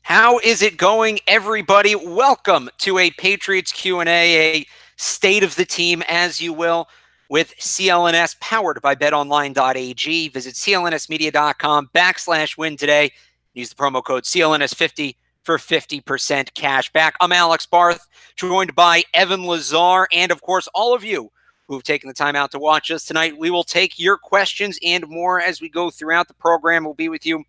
How is it going, everybody? Welcome to a Patriots Q&A, a state of the team, as you will, with CLNS, powered by betonline.ag. Visit clnsmedia.com/win today. Use the promo code CLNS50 for 50% cash back. I'm Alex Barth, joined by Evan Lazar, and of course, all of you who have taken the time out to watch us tonight. We will take your questions and more as we go throughout the program. We'll be with you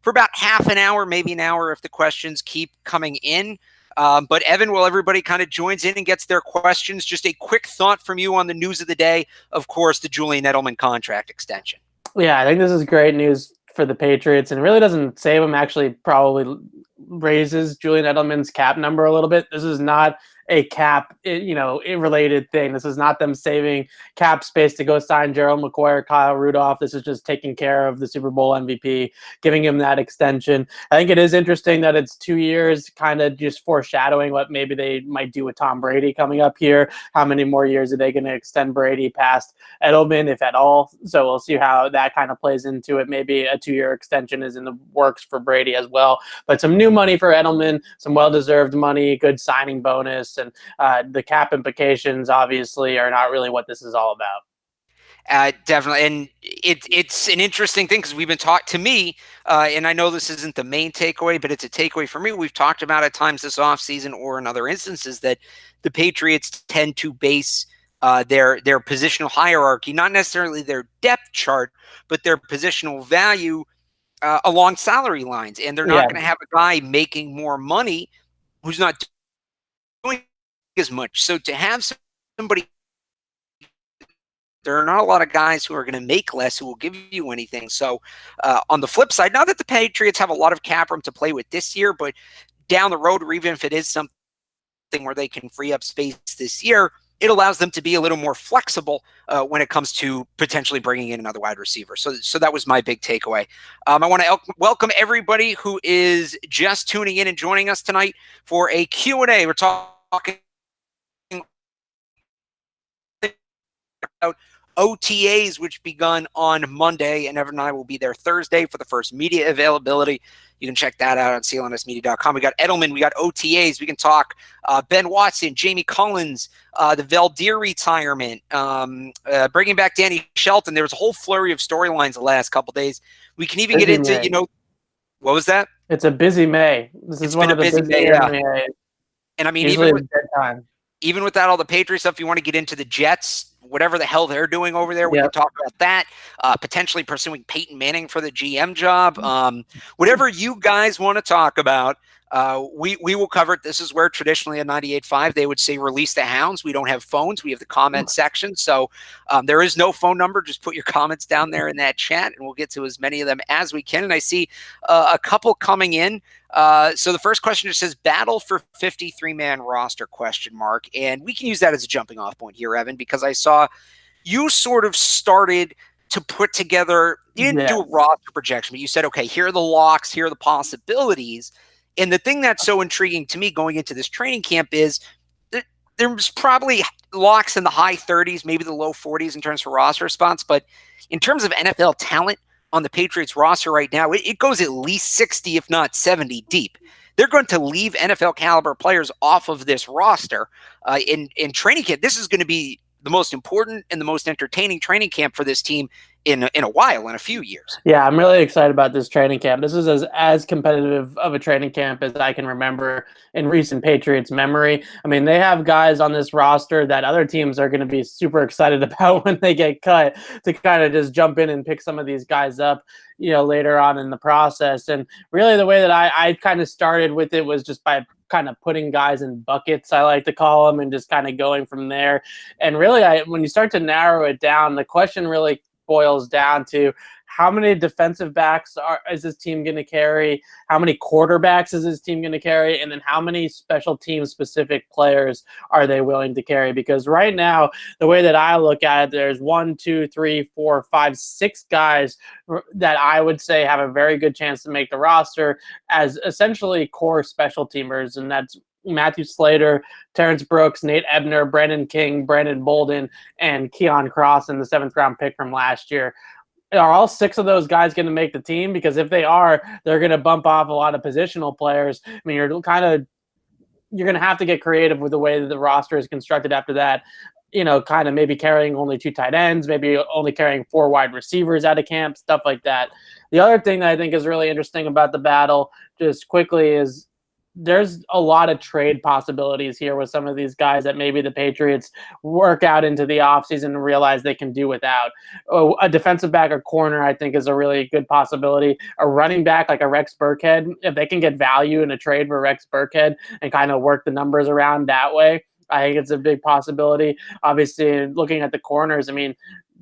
for about half an hour, maybe an hour if the questions keep coming in. But Evan, while everybody kind of joins in and gets their questions, just a quick thought from you on the news of the day. Of course, the Julian Edelman contract extension. Yeah, I think this is great news for the Patriots, and it really doesn't save them. Actually, probably raises Julian Edelman's cap number a little bit. This is not a cap, related thing. This is not them saving cap space to go sign Gerald McCoy, Kyle Rudolph. This is just taking care of the Super Bowl MVP, giving him that extension. I think it is interesting that it's 2 years, kind of just foreshadowing what maybe they might do with Tom Brady coming up here. How many more years are they going to extend Brady past Edelman, if at all? So we'll see how that kind of plays into it. Maybe a 2-year extension is in the works for Brady as well. But some new money for Edelman, some well-deserved money, good signing bonus. And the cap implications, obviously, are not really what this is all about. Definitely. And it's an interesting thing because we've been taught to me, and I know this isn't the main takeaway, but it's a takeaway for me. We've talked about at times this offseason or in other instances that the Patriots tend to base their positional hierarchy, not necessarily their depth chart, but their positional value along salary lines. And they're not going to have a guy making more money who's not doing as much. So to have somebody, there are not a lot of guys who are going to make less who will give you anything. So on the flip side, not that the Patriots have a lot of cap room to play with this year, but down the road, or even if it is something where they can free up space this year, it allows them to be a little more flexible when it comes to potentially bringing in another wide receiver. So that was my big takeaway. I want to welcome everybody who is just tuning in and joining us tonight for a Q&A. We're talking about OTAs, which begun on Monday, and Evan and I will be there Thursday for the first media availability. You can check that out on clnsmedia.com. We got Edelman, we got OTAs. We can talk Ben Watson, Jamie Collins, the Valdir retirement, bringing back Danny Shelton. There was a whole flurry of storylines the last couple days. We can even get into, what was that? It's a busy May. This is one of the busy May. And I mean, even without all the Patriots stuff, you want to get into the Jets, whatever the hell they're doing over there. We can talk about that, potentially pursuing Peyton Manning for the GM job. Whatever you guys want to talk about, we will cover it. This is where traditionally at 98.5 they would say release the hounds. We don't have phones. We have the comment section. So there is no phone number. Just put your comments down there in that chat, and we'll get to as many of them as we can. And I see a couple coming in. So the first question just says battle for 53-man roster ? And we can use that as a jumping off point here, Evan, because I saw you sort of started to put together, you didn't do a roster projection, but you said, okay, here are the locks, here are the possibilities. And the thing that's so intriguing to me going into this training camp is that there's probably locks in the high 30s, maybe the low 40s in terms of roster spots. But in terms of NFL talent on the Patriots roster right now, it goes at least 60, if not 70 deep. They're going to leave NFL caliber players off of this roster in training camp. This is going to be the most important and the most entertaining training camp for this team in a while, in a few years. Yeah, I'm really excited about this training camp. This is as competitive of a training camp as I can remember in recent Patriots memory. I mean, they have guys on this roster that other teams are going to be super excited about when they get cut, to kind of just jump in and pick some of these guys up, later on in the process. And really the way that I kind of started with it was just by kind of putting guys in buckets, I like to call them, and just kind of going from there. And really, when you start to narrow it down, the question really boils down to how many defensive backs is this team going to carry? How many quarterbacks is this team going to carry? And then how many special team specific players are they willing to carry? Because right now, the way that I look at it, there's 1, 2, 3, 4, 5, 6 guys that I would say have a very good chance to make the roster as essentially core special teamers. And that's Matthew Slater, Terrence Brooks, Nate Ebner, Brandon King, Brandon Bolden, and Keon Cross in the 7th round pick from last year. are all 6 of those guys going to make the team? Because if they are, they're going to bump off a lot of positional players. I mean, you're going to have to get creative with the way that the roster is constructed after that. Kind of maybe carrying only 2 tight ends, maybe only carrying 4 wide receivers out of camp, stuff like that. The other thing that I think is really interesting about the battle, just quickly, is there's a lot of trade possibilities here with some of these guys that maybe the Patriots work out into the offseason and realize they can do without. A defensive back or corner, I think, is a really good possibility. A running back like a Rex Burkhead, if they can get value in a trade for Rex Burkhead and kind of work the numbers around that way, I think it's a big possibility. Obviously, looking at the corners, I mean,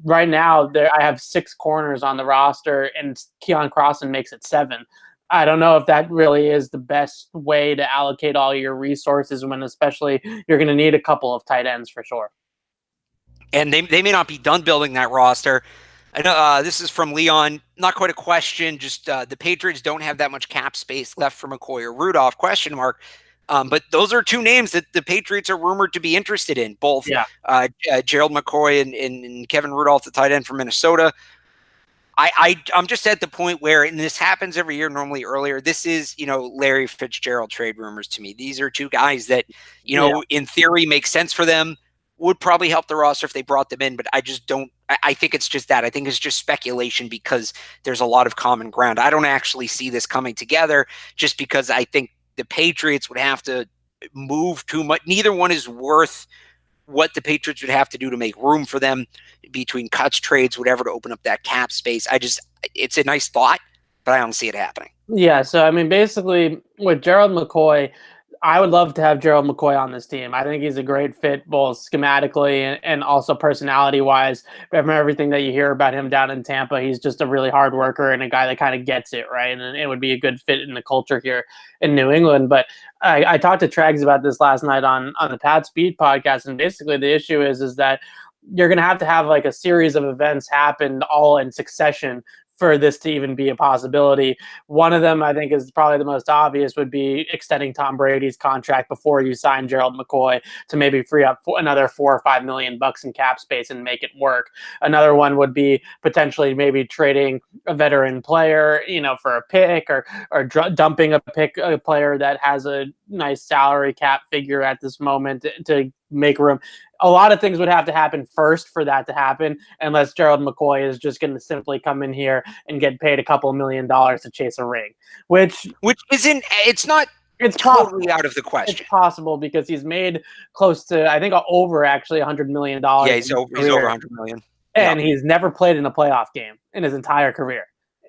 right now I have 6 corners on the roster, and Keon Crossan makes it 7. I don't know if that really is the best way to allocate all your resources when especially you're going to need a couple of tight ends for sure. And they may not be done building that roster. I know this is from Leon. Not quite a question, just the Patriots don't have that much cap space left for McCoy or Rudolph, ? But those are 2 names that the Patriots are rumored to be interested in, both Gerald McCoy and Kevin Rudolph, the tight end from Minnesota. I'm just at the point where, and this happens every year normally earlier, this is, Larry Fitzgerald trade rumors to me. These are 2 guys that, in theory make sense for them, would probably help the roster if they brought them in, but I just don't. I think it's just that. I think it's just speculation because there's a lot of common ground. I don't actually see this coming together just because I think the Patriots would have to move too much. Neither one is worth what the Patriots would have to do to make room for them between cuts, trades, whatever, to open up that cap space. It's a nice thought, but I don't see it happening. Yeah. So, I mean, basically with Gerald McCoy, I would love to have Gerald McCoy on this team. I think he's a great fit both schematically and also personality-wise. From everything that you hear about him down in Tampa, he's just a really hard worker and a guy that kind of gets it, right? And it would be a good fit in the culture here in New England. But I talked to Trags about this last night on the Pat Speed podcast, and basically the issue is that you're going to have like a series of events happen all in succession for this to even be a possibility. One of them, I think, is probably the most obvious, would be extending Tom Brady's contract before you sign Gerald McCoy to maybe free up another $4 or $5 million in cap space and make it work. Another one would be potentially maybe trading a veteran player, for a pick, or dumping a player that has a nice salary cap figure at this moment to make room. A lot of things would have to happen first for that to happen, unless Gerald McCoy is just going to simply come in here and get paid a couple $1 million to chase a ring, which isn't, it's totally out of the question. It's possible because he's made close to, I think, over actually $100 million. Yeah, he's over $100 million. And he's never played in a playoff game in his entire career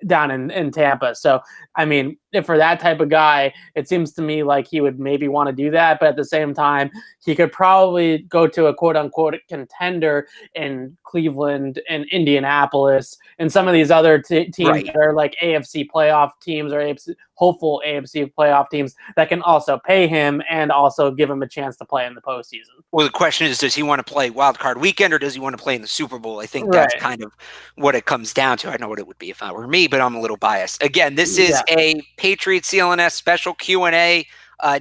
down in Tampa. So, I mean, if for that type of guy, it seems to me like he would maybe want to do that. But at the same time, he could probably go to a quote unquote contender in Cleveland and Indianapolis and some of these other teams that are like AFC playoff teams or hopeful AFC playoff teams that can also pay him and also give him a chance to play in the postseason. Well, the question is, does he want to play Wild Card Weekend or does he want to play in the Super Bowl? I think that's kind of what it comes down to. I know what it would be if I were me, but I'm a little biased. Again, this is a Patriots CLNS special Q&A.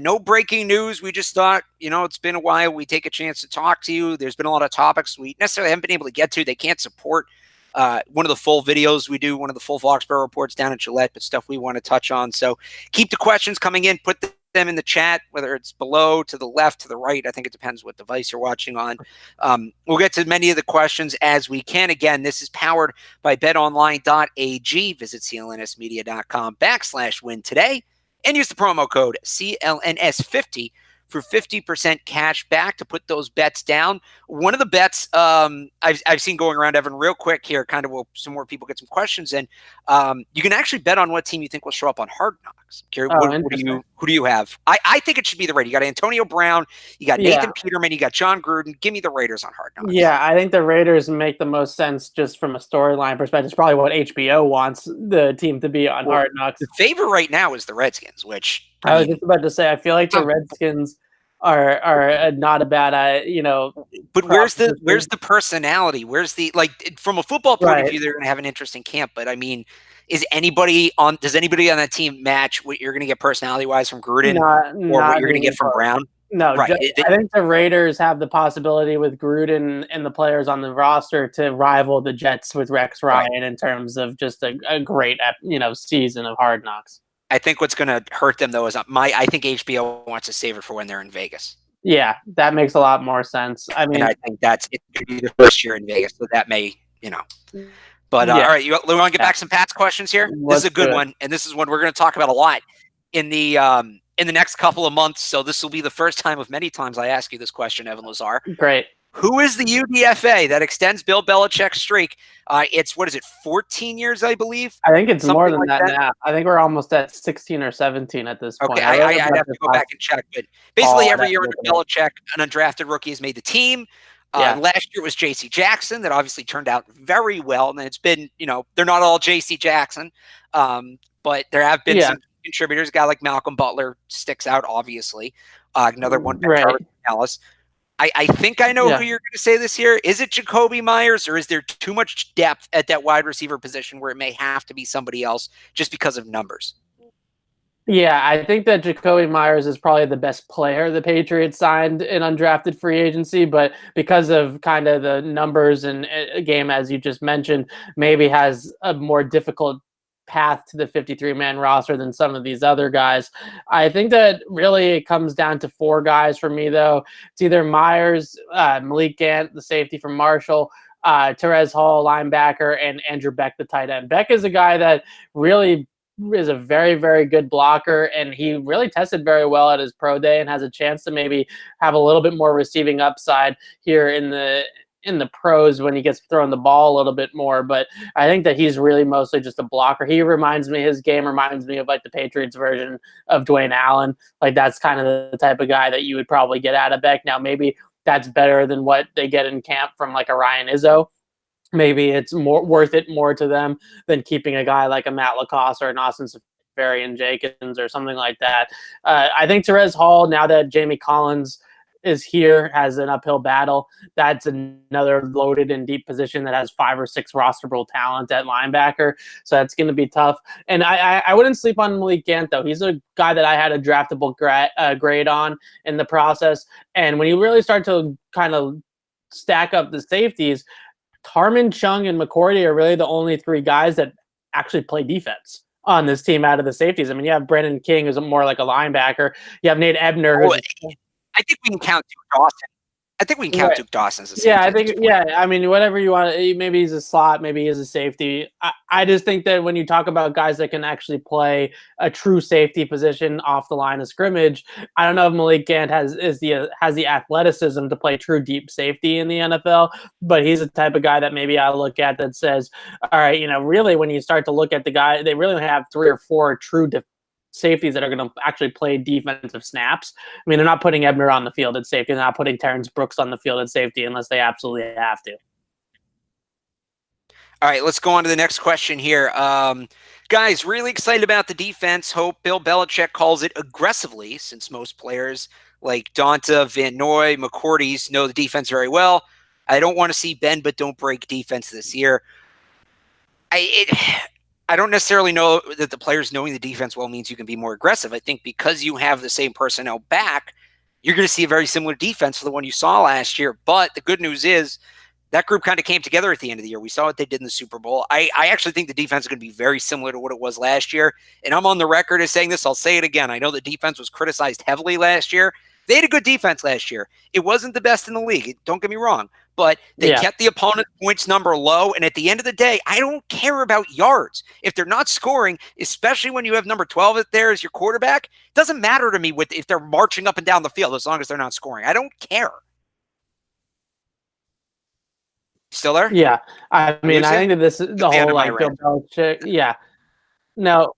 No breaking news. We just thought, it's been a while. We take a chance to talk to you. There's been a lot of topics we necessarily haven't been able to get to. They can't support one of the full videos we do, one of the full Foxborough reports down at Gillette, but stuff we want to touch on. So keep the questions coming in. Put them in the chat, whether it's below, to the left, to the right. I think it depends what device you're watching on. We'll get to many of the questions as we can. Again, this is powered by betonline.ag. Visit clnsmedia.com/win today and use the promo code CLNS50 for 50% cash back to put those bets down. One of the bets I've seen going around, Evan, real quick here, kind of some more people get some questions in. You can actually bet on what team you think will show up on Hard Knocks. Who do you have? I think it should be the Raiders. You got Antonio Brown, you got Nathan Peterman, you got John Gruden. Give me the Raiders on Hard Knocks. Yeah, I think the Raiders make the most sense just from a storyline perspective. It's probably what HBO wants the team to be on Hard Knocks. The favorite right now is the Redskins, which I was just about to say, I feel like the Redskins are not a bad, But where's the personality? Where's the, from a football point of view, they're going to have an interesting camp. But I mean, does anybody on that team match what you're going to get personality wise from Gruden or what you're going to get from Brown? No, right. I think the Raiders have the possibility with Gruden and the players on the roster to rival the Jets with Rex Ryan in terms of just a great, season of Hard Knocks. I think what's going to hurt them, though, is I think HBO wants to save it for when they're in Vegas. Yeah, that makes a lot more sense. I mean, and I think it's going to be the first year in Vegas, so that may, But all right, we want to get back some Pat's questions here. This is a good one, and this is one we're going to talk about a lot in the next couple of months. So this will be the first time of many times I ask you this question, Evan Lazar. Great. Who is the UDFA that extends Bill Belichick's streak? It's 14 years, I believe. I think it's more than that now. I think we're almost at 16 or 17 at this point. Okay, I'd have to go back and check. But basically, every year under Belichick, an undrafted rookie has made the team. Last year was J.C. Jackson. That obviously turned out very well. And it's been, they're not all J.C. Jackson, but there have been some contributors. A guy like Malcolm Butler sticks out, obviously. Another one, Dallas. I think I know who you're going to say this year. Is it Jacoby Myers, or is there too much depth at that wide receiver position where it may have to be somebody else just because of numbers? Yeah, I think that Jacoby Myers is probably the best player the Patriots signed in undrafted free agency, but because of kind of the numbers and game, as you just mentioned, maybe has a more difficult path to the 53-man roster than some of these other guys. I think that really it comes down to 4 guys for me, though. It's either Myers, Malik Gant, the safety from Marshall, Terez Hall, linebacker, and Andrew Beck, the tight end. Beck is a guy that really is a very, very good blocker, and he really tested very well at his pro day and has a chance to maybe have a little bit more receiving upside here in the pros when he gets thrown the ball a little bit more. But I think that he's really mostly just a blocker. His game reminds me of like the Patriots version of Dwayne Allen. Like that's kind of the type of guy that you would probably get out of Beck. Now, maybe that's better than what they get in camp from like a Ryan Izzo. Maybe it's more worth it more to them than keeping a guy like a Matt Lacoste or an Austin Seferian-Jenkins or something like that. I think Terez Hall, now that Jamie Collins is here, has an uphill battle. That's another loaded and deep position that has 5 or 6 rosterable talent at linebacker. So that's going to be tough. And I wouldn't sleep on Malik Gant, though. He's a guy that I had a draftable grade on in the process. And when you really start to kind of stack up the safeties, Harmon, Chung, and McCourty are really the only 3 guys that actually play defense on this team out of the safeties. I mean, you have Brendan King, who's more like a linebacker. You have Nate Ebner, who's I think we can count Duke Dawson. I think we can count Duke Dawson as a safety. Yeah, I think, I mean, whatever you want. Maybe he's a slot, maybe he's a safety. I just think that when you talk about guys that can actually play a true safety position off the line of scrimmage, I don't know if Malik Gant has the athleticism to play true deep safety in the NFL, but he's the type of guy that maybe I look at that says, all right, really when you start to look at the guy, they really have 3 or 4 true safeties that are going to actually play defensive snaps. I mean, they're not putting Ebner on the field at safety. They're not putting Terrence Brooks on the field at safety unless they absolutely have to. All right, let's go on to the next question here. Guys, really excited about the defense. Hope Bill Belichick calls it aggressively, since most players like Donta, Van Noy, McCourties know the defense very well. I don't want to see bend but don't break defense this year. I don't necessarily know that the players knowing the defense well means you can be more aggressive. I think because you have the same personnel back, you're going to see a very similar defense to the one you saw last year. But the good news is that group kind of came together at the end of the year. We saw what they did in the Super Bowl. I actually think the defense is going to be very similar to what it was last year. And I'm on the record as saying this. I'll say it again. I know the defense was criticized heavily last year. They had a good defense last year. It wasn't the best in the league. Don't get me wrong. But they kept the opponent's points number low. And at the end of the day, I don't care about yards. If they're not scoring, especially when you have number 12 there as your quarterback, it doesn't matter to me if they're marching up and down the field as long as they're not scoring. I don't care. Still there? Yeah. I mean, I think that this is the whole like Bill Belichick. Yeah. No.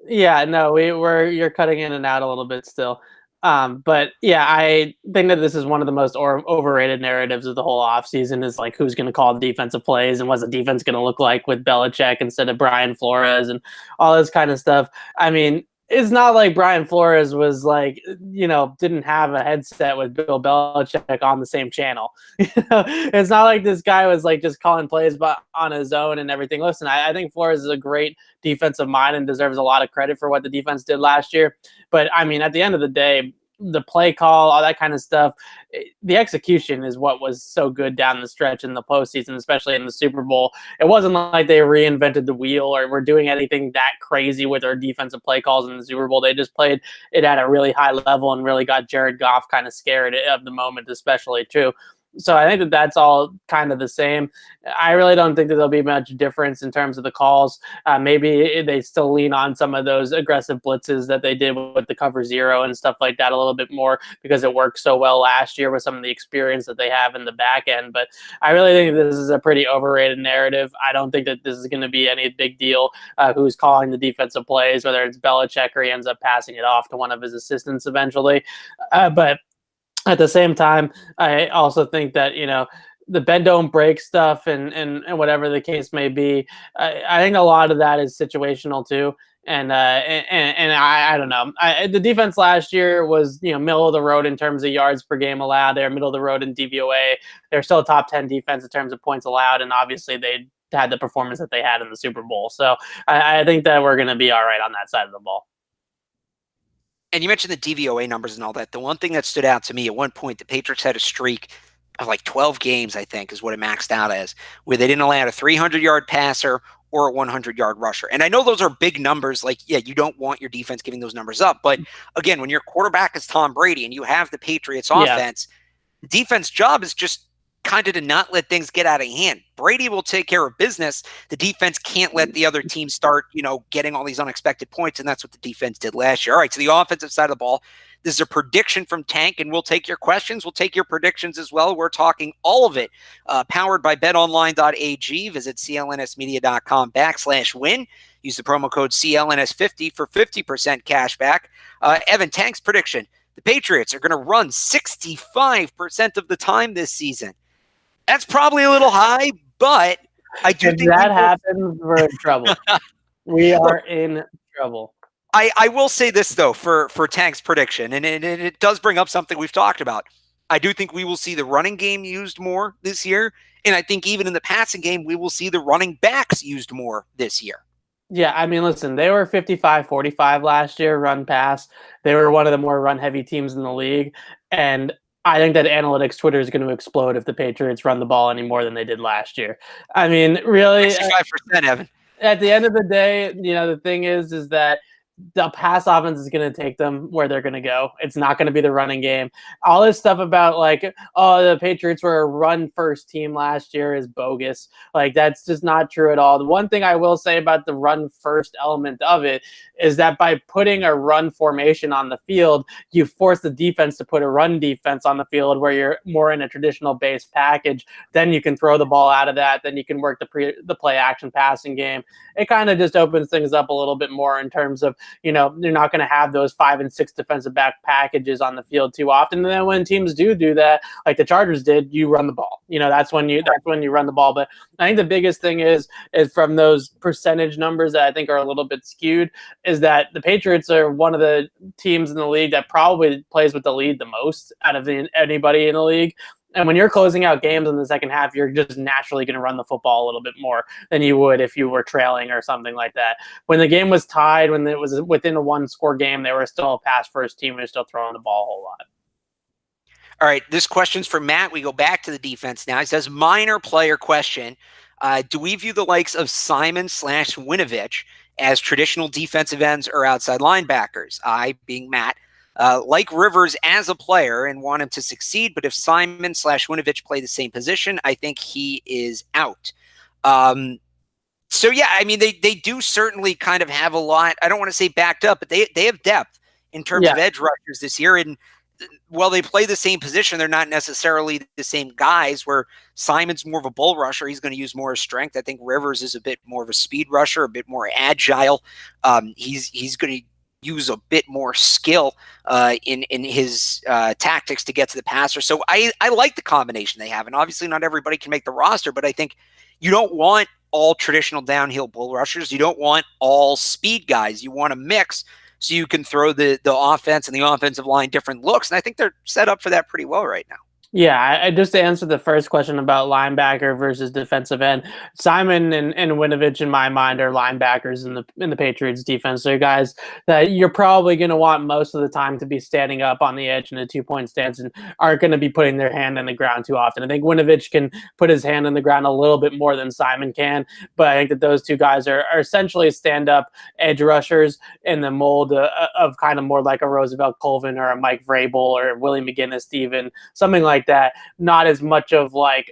Yeah. No. You're cutting in and out a little bit still. But yeah, I think that this is one of the most overrated narratives of the whole offseason is like who's going to call the defensive plays and what's the defense going to look like with Belichick instead of Brian Flores and all this kind of stuff. I mean, it's not like Brian Flores was like, didn't have a headset with Bill Belichick on the same channel. It's not like this guy was like just calling plays on his own and everything. Listen, I think Flores is a great defensive mind and deserves a lot of credit for what the defense did last year. But I mean, at the end of the day, the play call, all that kind of stuff. The execution is what was so good down the stretch in the postseason, especially in the Super Bowl. It wasn't like they reinvented the wheel or were doing anything that crazy with their defensive play calls in the Super Bowl. They just played it at a really high level and really got Jared Goff kind of scared of the moment, especially too. So I think that that's all kind of the same. I really don't think that there'll be much difference in terms of the calls. Maybe they still lean on some of those aggressive blitzes that they did with the cover zero and stuff like that a little bit more because it worked so well last year with some of the experience that they have in the back end. But I really think this is a pretty overrated narrative. I don't think that this is going to be any big deal who's calling the defensive plays, whether it's Belichick or he ends up passing it off to one of his assistants eventually. But at the same time, I also think that, the bend don't break stuff and whatever the case may be, I think a lot of that is situational too. And I don't know. The defense last year was, middle of the road in terms of yards per game allowed. They're middle of the road in DVOA. They're still a top 10 defense in terms of points allowed. And obviously they had the performance that they had in the Super Bowl. So I think that we're going to be all right on that side of the ball. And you mentioned the DVOA numbers and all that. The one thing that stood out to me at one point, the Patriots had a streak of like 12 games, I think, is what it maxed out as, where they didn't allow a 300-yard passer or a 100-yard rusher. And I know those are big numbers. Like, yeah, you don't want your defense giving those numbers up. But again, when your quarterback is Tom Brady and you have the Patriots offense, the defense job is just kind of to not let things get out of hand. Brady will take care of business. The defense can't let the other team start, getting all these unexpected points, and that's what the defense did last year. All right, so the offensive side of the ball, this is a prediction from Tank, and we'll take your questions. We'll take your predictions as well. We're talking all of it, powered by betonline.ag. Visit clnsmedia.com/win. Use the promo code CLNS50 for 50% cash back. Evan, Tank's prediction, the Patriots are going to run 65% of the time this season. That's probably a little high, but I do think that happens, we're in trouble. We are in trouble. I will say this, though, for Tank's prediction, and it does bring up something we've talked about. I do think we will see the running game used more this year, and I think even in the passing game, we will see the running backs used more this year. Yeah, I mean, listen, they were 55-45 last year, run pass. They were one of the more run-heavy teams in the league, and I think that analytics Twitter is going to explode if the Patriots run the ball any more than they did last year. I mean, really, 65%, Evan. At the end of the day, the thing is that the pass offense is going to take them where they're going to go. It's not going to be the running game. All this stuff about the Patriots were a run first team last year is bogus. That's just not true at all. The one thing I will say about the run first element of it is that by putting a run formation on the field, you force the defense to put a run defense on the field where you're more in a traditional base package. Then you can throw the ball out of that. Then you can work the play action passing game. It kind of just opens things up a little bit more in terms of, you're not going to have those 5 and 6 defensive back packages on the field too often. And then when teams do that, like the Chargers did, you run the ball. That's when you run the ball. But I think the biggest thing is from those percentage numbers that I think are a little bit skewed, is that the Patriots are one of the teams in the league that probably plays with the lead the most out of anybody in the league. And when you're closing out games in the second half, you're just naturally going to run the football a little bit more than you would if you were trailing or something like that. When the game was tied, when it was within a one-score game, they were still a pass-first team. They're still throwing the ball a whole lot. All right, this question's for Matt. We go back to the defense now. He says, minor player question. Do we view the likes of Simon/Winovich as traditional defensive ends or outside linebackers? I, being Matt, like Rivers as a player and want him to succeed, but if Simon/Winovich play the same position, I think he is out. So yeah, I mean, they do certainly kind of have a lot. I don't want to say backed up, but they have depth in terms of edge rushers this year. And while they play the same position, they're not necessarily the same guys. Where Simon's more of a bull rusher, he's going to use more of strength. I think Rivers is a bit more of a speed rusher, a bit more agile. He's going to use a bit more skill in his tactics to get to the passer. So I like the combination they have. And obviously not everybody can make the roster, but I think you don't want all traditional downhill bull rushers. You don't want all speed guys. You want a mix so you can throw the offense and the offensive line different looks. And I think they're set up for that pretty well right now. Yeah, just to answer the first question about linebacker versus defensive end, Simon and Winovich in my mind are linebackers in the Patriots defense. They're guys that you're probably going to want most of the time to be standing up on the edge in a 2-point stance and aren't going to be putting their hand in the ground too often. I think Winovich can put his hand in the ground a little bit more than Simon can, but I think that those two guys are essentially stand-up edge rushers in the mold of kind of more like a Roosevelt Colvin or a Mike Vrabel or Willie McGinnis, Steven, something like that, not as much of like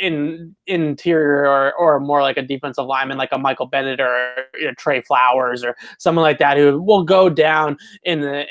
in interior or more like a defensive lineman like a Michael Bennett or Trey Flowers or someone like that who will go down in the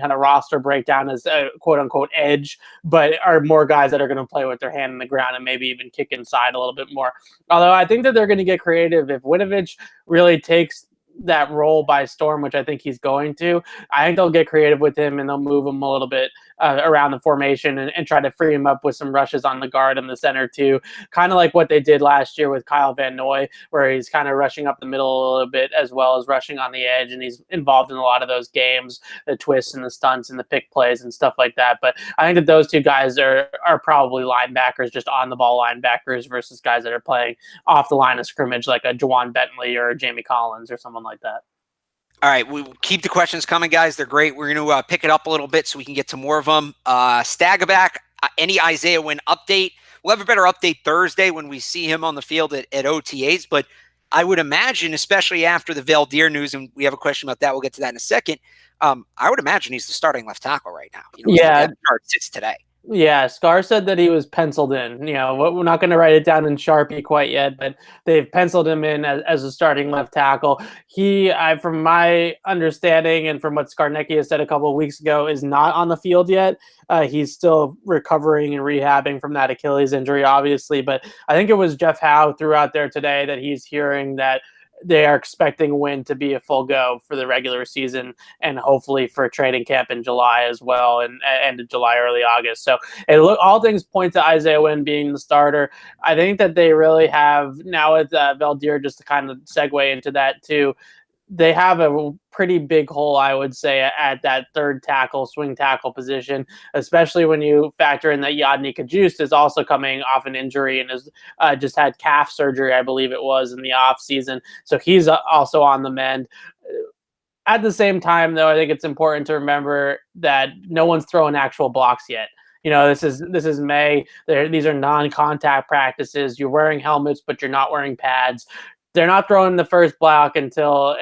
kind of roster breakdown as a quote unquote edge, but are more guys that are going to play with their hand in the ground and maybe even kick inside a little bit more. Although I think that they're going to get creative if Winovich really takes that role by storm, which I think he's going to. I think they'll get creative with him and they'll move him a little bit around the formation and try to free him up with some rushes on the guard and the center too. Kind of like what they did last year with Kyle Van Noy, where he's kind of rushing up the middle a little bit as well as rushing on the edge, and he's involved in a lot of those games, the twists and the stunts and the pick plays and stuff like that. But I think that those two guys are probably linebackers, just on the ball linebackers versus guys that are playing off the line of scrimmage like a Juwan Bentley or a Jamie Collins or someone like that. All right, we keep the questions coming, guys. They're great. We're going to pick it up a little bit so we can get to more of them. Stagaback, any Isaiah Wynn update? We'll have a better update Thursday when we see him on the field at OTAs, but I would imagine, especially after the Valdir news, and we have a question about that, we'll get to that in a second, I would imagine he's the starting left tackle right now. Yeah. The chart sits today. Yeah, Scar said that he was penciled in. We're not going to write it down in Sharpie quite yet, but they've penciled him in as a starting left tackle. From my understanding and from what Skarnecki said a couple of weeks ago, is not on the field yet. He's still recovering and rehabbing from that Achilles injury, obviously. But I think it was Jeff Howe threw out there today that he's hearing that they are expecting Wynn to be a full go for the regular season and hopefully for training camp in July as well, and end of July, early August. So all things point to Isaiah Wynn being the starter. I think that they really have now with Valdir, just to kind of segue into that too, they have a pretty big hole, I would say, at that third tackle, swing tackle position, especially when you factor in that Yadni Kajust is also coming off an injury and has just had calf surgery, I believe it was, in the off season. So he's also on the mend. At the same time, though, I think it's important to remember that no one's throwing actual blocks yet. This is May. These are non-contact practices. You're wearing helmets, but you're not wearing pads. They're not throwing the first block until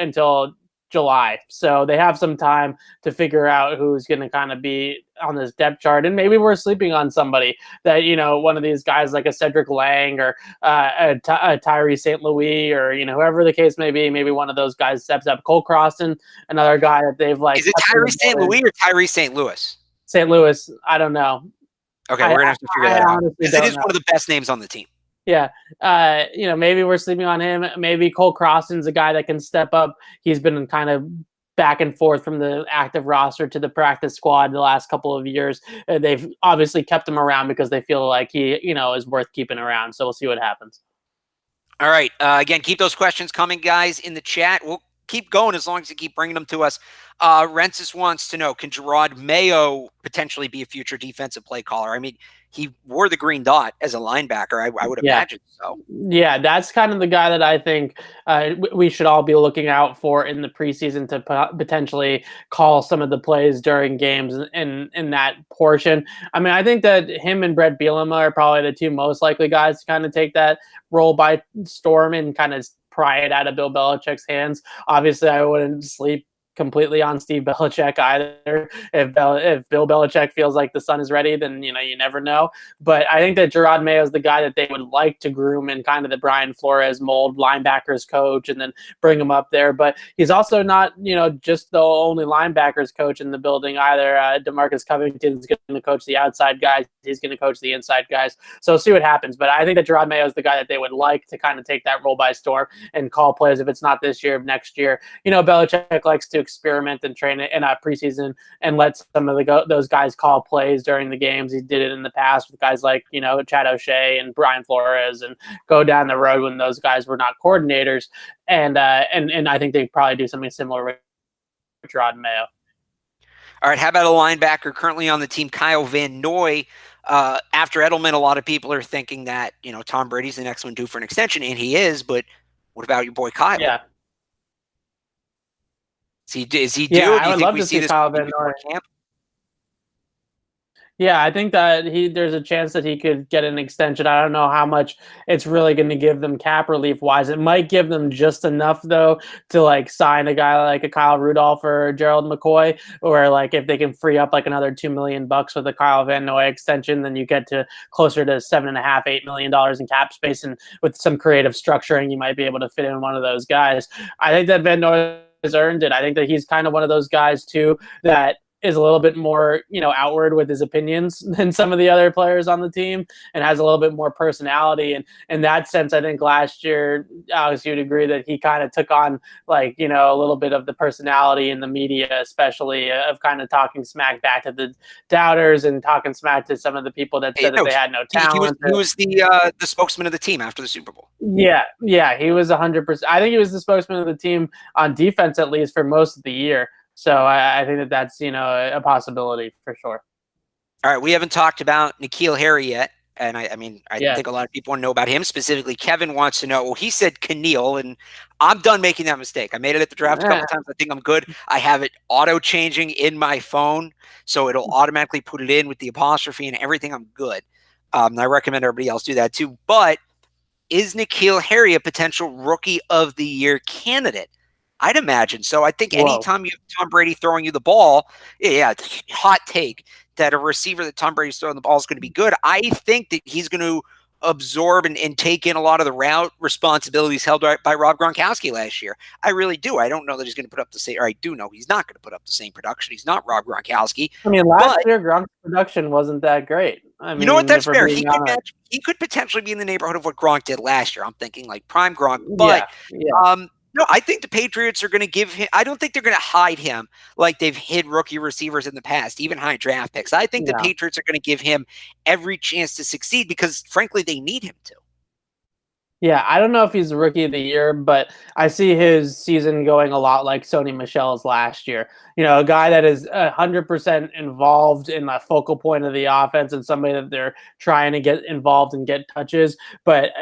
July. So they have some time to figure out who's going to kind of be on this depth chart. And maybe we're sleeping on somebody that, one of these guys like a Cedric Lang or a Tyree St. Louis or, whoever the case may be, maybe one of those guys steps up. Cole Croston, another guy that they've like. Is it Tyree St. Louis or Tyree St. Louis? St. Louis. I don't know. Okay, we're going to have to figure that out. Because it is one of the best names on the team. Yeah. Maybe we're sleeping on him. Maybe Cole Croston's a guy that can step up. He's been kind of back and forth from the active roster to the practice squad the last couple of years. They've obviously kept him around because they feel like he, is worth keeping around. So we'll see what happens. All right. Again, keep those questions coming, guys, in the chat. We'll keep going as long as you keep bringing them to us. Rensis wants to know, can Gerard Mayo potentially be a future defensive play caller? I mean, he wore the green dot as a linebacker. I would imagine so. Yeah, that's kind of the guy that I think we should all be looking out for in the preseason to potentially call some of the plays during games in that portion. I mean, I think that him and Brett Bielema are probably the two most likely guys to kind of take that role by storm and kind of pry it out of Bill Belichick's hands. Obviously, I wouldn't sleep completely on Steve Belichick either. If Bill Belichick feels like the sun is ready, then you never know. But I think that Gerard Mayo is the guy that they would like to groom in kind of the Brian Flores mold, linebackers coach, and then bring him up there. But he's also not just the only linebackers coach in the building either. DeMarcus Covington's going to coach the outside guys. He's going to coach the inside guys. So we'll see what happens. But I think that Gerard Mayo is the guy that they would like to kind of take that role by storm and call plays. If it's not this year, next year. Belichick likes to experiment and train it in a preseason and let some of those guys call plays during the games. He did it in the past with guys like Chad O'Shea and Brian Flores, and go down the road when those guys were not coordinators. And I think they probably do something similar with Gerard Mayo. All right, how about a linebacker currently on the team, Kyle Van Noy? after Edelman, a lot of people are thinking that, Tom Brady's the next one due for an extension, and he is, but what about your boy Kyle? Yeah. Is he due? Yeah, Do I you would think love we to see see this Kyle before Van camp? Yeah, I think that there's a chance that he could get an extension. I don't know how much it's really going to give them cap relief wise. It might give them just enough though to like sign a guy like a Kyle Rudolph or Gerald McCoy, or like if they can free up like another $2 million with a Kyle Van Noy extension, then you get to closer to $7.5, $8 million in cap space, and with some creative structuring, you might be able to fit in one of those guys. I think that Van Noy has earned it. I think that he's kind of one of those guys too that is a little bit more, outward with his opinions than some of the other players on the team, and has a little bit more personality. And in that sense, I think last year, Alex, you'd agree that he kind of took on like, a little bit of the personality in the media, especially of kind of talking smack back to the doubters and talking smack to some of the people that said that they had no talent. He was the spokesman of the team after the Super Bowl. Yeah, he was 100%. I think he was the spokesman of the team on defense, at least for most of the year. So I think that that's, a possibility for sure. All right, we haven't talked about N'Keal Harry yet. And I think a lot of people want to know about him. Specifically, Kevin wants to know, well, he said Keneal, and I'm done making that mistake. I made it at the draft a couple times. I think I'm good. I have it auto-changing in my phone, so it'll automatically put it in with the apostrophe and everything. I'm good. I recommend everybody else do that too. But is N'Keal Harry a potential Rookie of the Year candidate? I'd imagine so. I think anytime you have Tom Brady throwing you the ball, hot take that a receiver that Tom Brady's throwing the ball is going to be good. I think that he's going to absorb and take in a lot of the route responsibilities held by Rob Gronkowski last year. I really do. I don't know that he's going to put up the same, or I do know he's not going to put up the same production. He's not Rob Gronkowski. I mean, last year Gronk's production wasn't that great. I mean, you know what? That's fair. He could potentially be in the neighborhood of what Gronk did last year. I'm thinking like prime Gronk, but no, I think the Patriots are going to give him – I don't think they're going to hide him like they've hid rookie receivers in the past, even high draft picks. I think the Patriots are going to give him every chance to succeed because, frankly, they need him to. Yeah, I don't know if he's the Rookie of the Year, but I see his season going a lot like Sony Michel's last year. A guy that is 100% involved in the focal point of the offense and somebody that they're trying to get involved and get touches. But,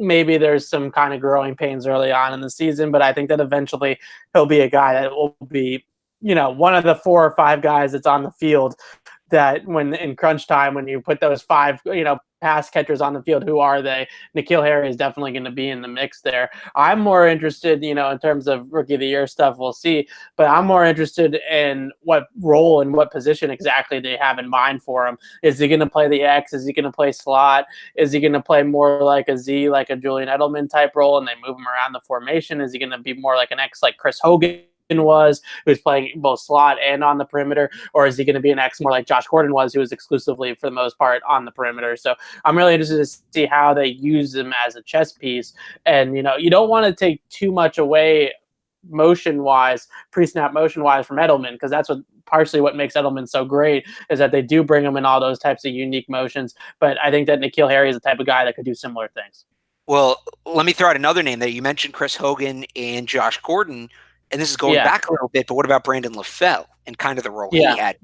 maybe there's some kind of growing pains early on in the season, but I think that eventually he'll be a guy that will be, one of the 4 or 5 guys that's on the field that when in crunch time, when you put those 5, pass catchers on the field, who are they? N'Keal Harry is definitely going to be in the mix there. I'm more interested, in terms of Rookie of the Year stuff, we'll see, but I'm more interested in what role and what position exactly they have in mind for him. Is he going to play the X? Is he going to play slot? Is he going to play more like a Z, like a Julian Edelman type role, and they move him around the formation? Is he going to be more like an X like Chris Hogan was, who's playing both slot and on the perimeter, or is he going to be an X more like Josh Gordon was, who was exclusively for the most part on the perimeter? So I'm really interested to see how they use him as a chess piece. And you don't want to take too much away pre-snap motion wise from Edelman, because that's partially what makes Edelman so great, is that they do bring him in all those types of unique motions. But I think that N'Keal Harry is the type of guy that could do similar things. Well, let me throw out another name there. You mentioned Chris Hogan and Josh Gordon. And this is going back a little bit, but what about Brandon LaFell and kind of the role he had?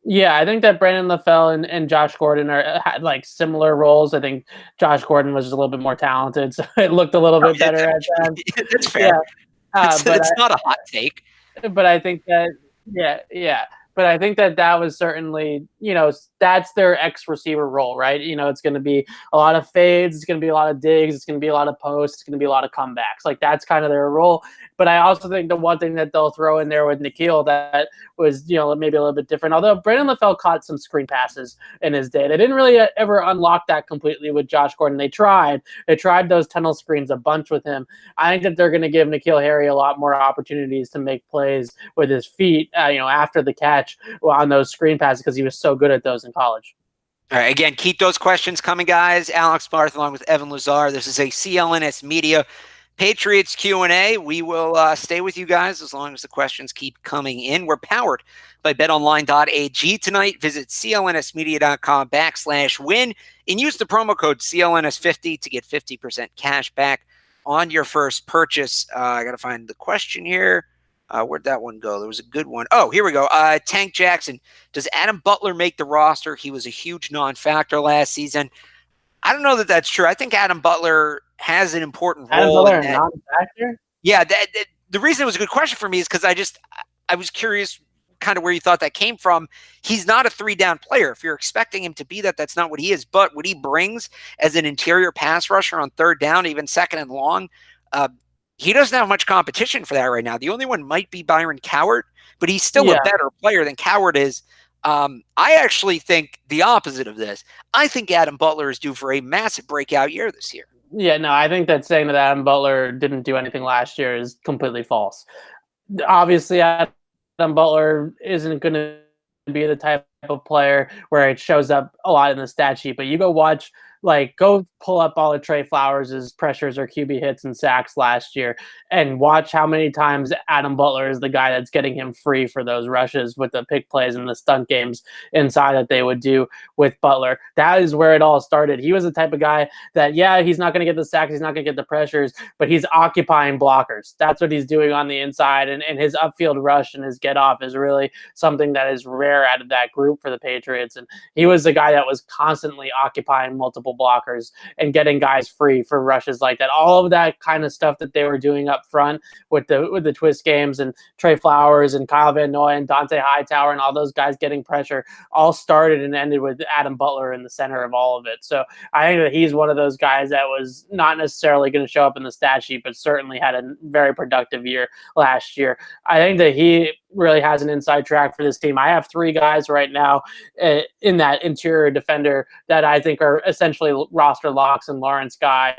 Yeah, I think that Brandon LaFell and Josh Gordon had like similar roles. I think Josh Gordon was just a a little bit more talented, so it looked a little bit better at times. That's fair. It's not a hot take. But I think that, But I think that was certainly, that's their X receiver role, right? It's going to be a lot of fades. It's going to be a lot of digs. It's going to be a lot of posts. It's going to be a lot of comebacks. Like, that's kind of their role. But I also think the one thing that they'll throw in there with N'Keal that was, maybe a little bit different, although Brandon LaFell caught some screen passes in his day. They didn't really ever unlock that completely with Josh Gordon. They tried those tunnel screens a bunch with him. I think that they're going to give N'Keal Harry a lot more opportunities to make plays with his feet, after the catch on those screen passes, because he was so good at those in college. All right, again, keep those questions coming, guys. Alex Barth along with Evan Lazar. This is a CLNS Media Patriots Q&A. We will stay with you guys as long as the questions keep coming in. We're powered by betonline.ag tonight. Visit clnsmedia.com/win and use the promo code CLNS50 to get 50% cash back on your first purchase. I got to find the question here. Where'd that one go? There was a good one. Oh, here we go. Tank Jackson. Does Adam Butler make the roster? He was a huge non-factor last season. I don't know that that's true. I think Adam Butler has an important role. Adam Butler, a non-factor? Yeah, the reason it was a good question for me is because I was curious kind of where you thought that came from. He's not a 3-down player. If you're expecting him to be that, that's not what he is. But what he brings as an interior pass rusher on 3rd down, even 2nd and long, he doesn't have much competition for that right now. The only one might be Byron Cowart, but he's still a better player than Cowart is. I actually think the opposite of this. I think Adam Butler is due for a massive breakout year this year. Yeah, no, I think that saying that Adam Butler didn't do anything last year is completely false. Obviously, Adam Butler isn't going to be the type of player where it shows up a lot in the stat sheet, but you go watch, go pull up all of Trey Flowers' pressures or QB hits and sacks last year and watch how many times Adam Butler is the guy that's getting him free for those rushes with the pick plays and the stunt games inside that they would do with Butler. That is where it all started. He was the type of guy that, he's not going to get the sacks, he's not going to get the pressures, but he's occupying blockers. That's what he's doing on the inside, and his upfield rush and his get off is really something that is rare out of that group for the Patriots. And he was the guy that was constantly occupying multiple blockers and getting guys free for rushes like that. All of that kind of stuff that they were doing up front with the twist games and Trey Flowers and Kyle Van Noy and Dante Hightower and all those guys getting pressure all started and ended with Adam Butler in the center of all of it. So I think that he's one of those guys that was not necessarily going to show up in the stat sheet, but certainly had a very productive year last year. I think that he really has an inside track for this team. I have 3 guys right now in that interior defender that I think are essentially roster locks, and Lawrence Guy,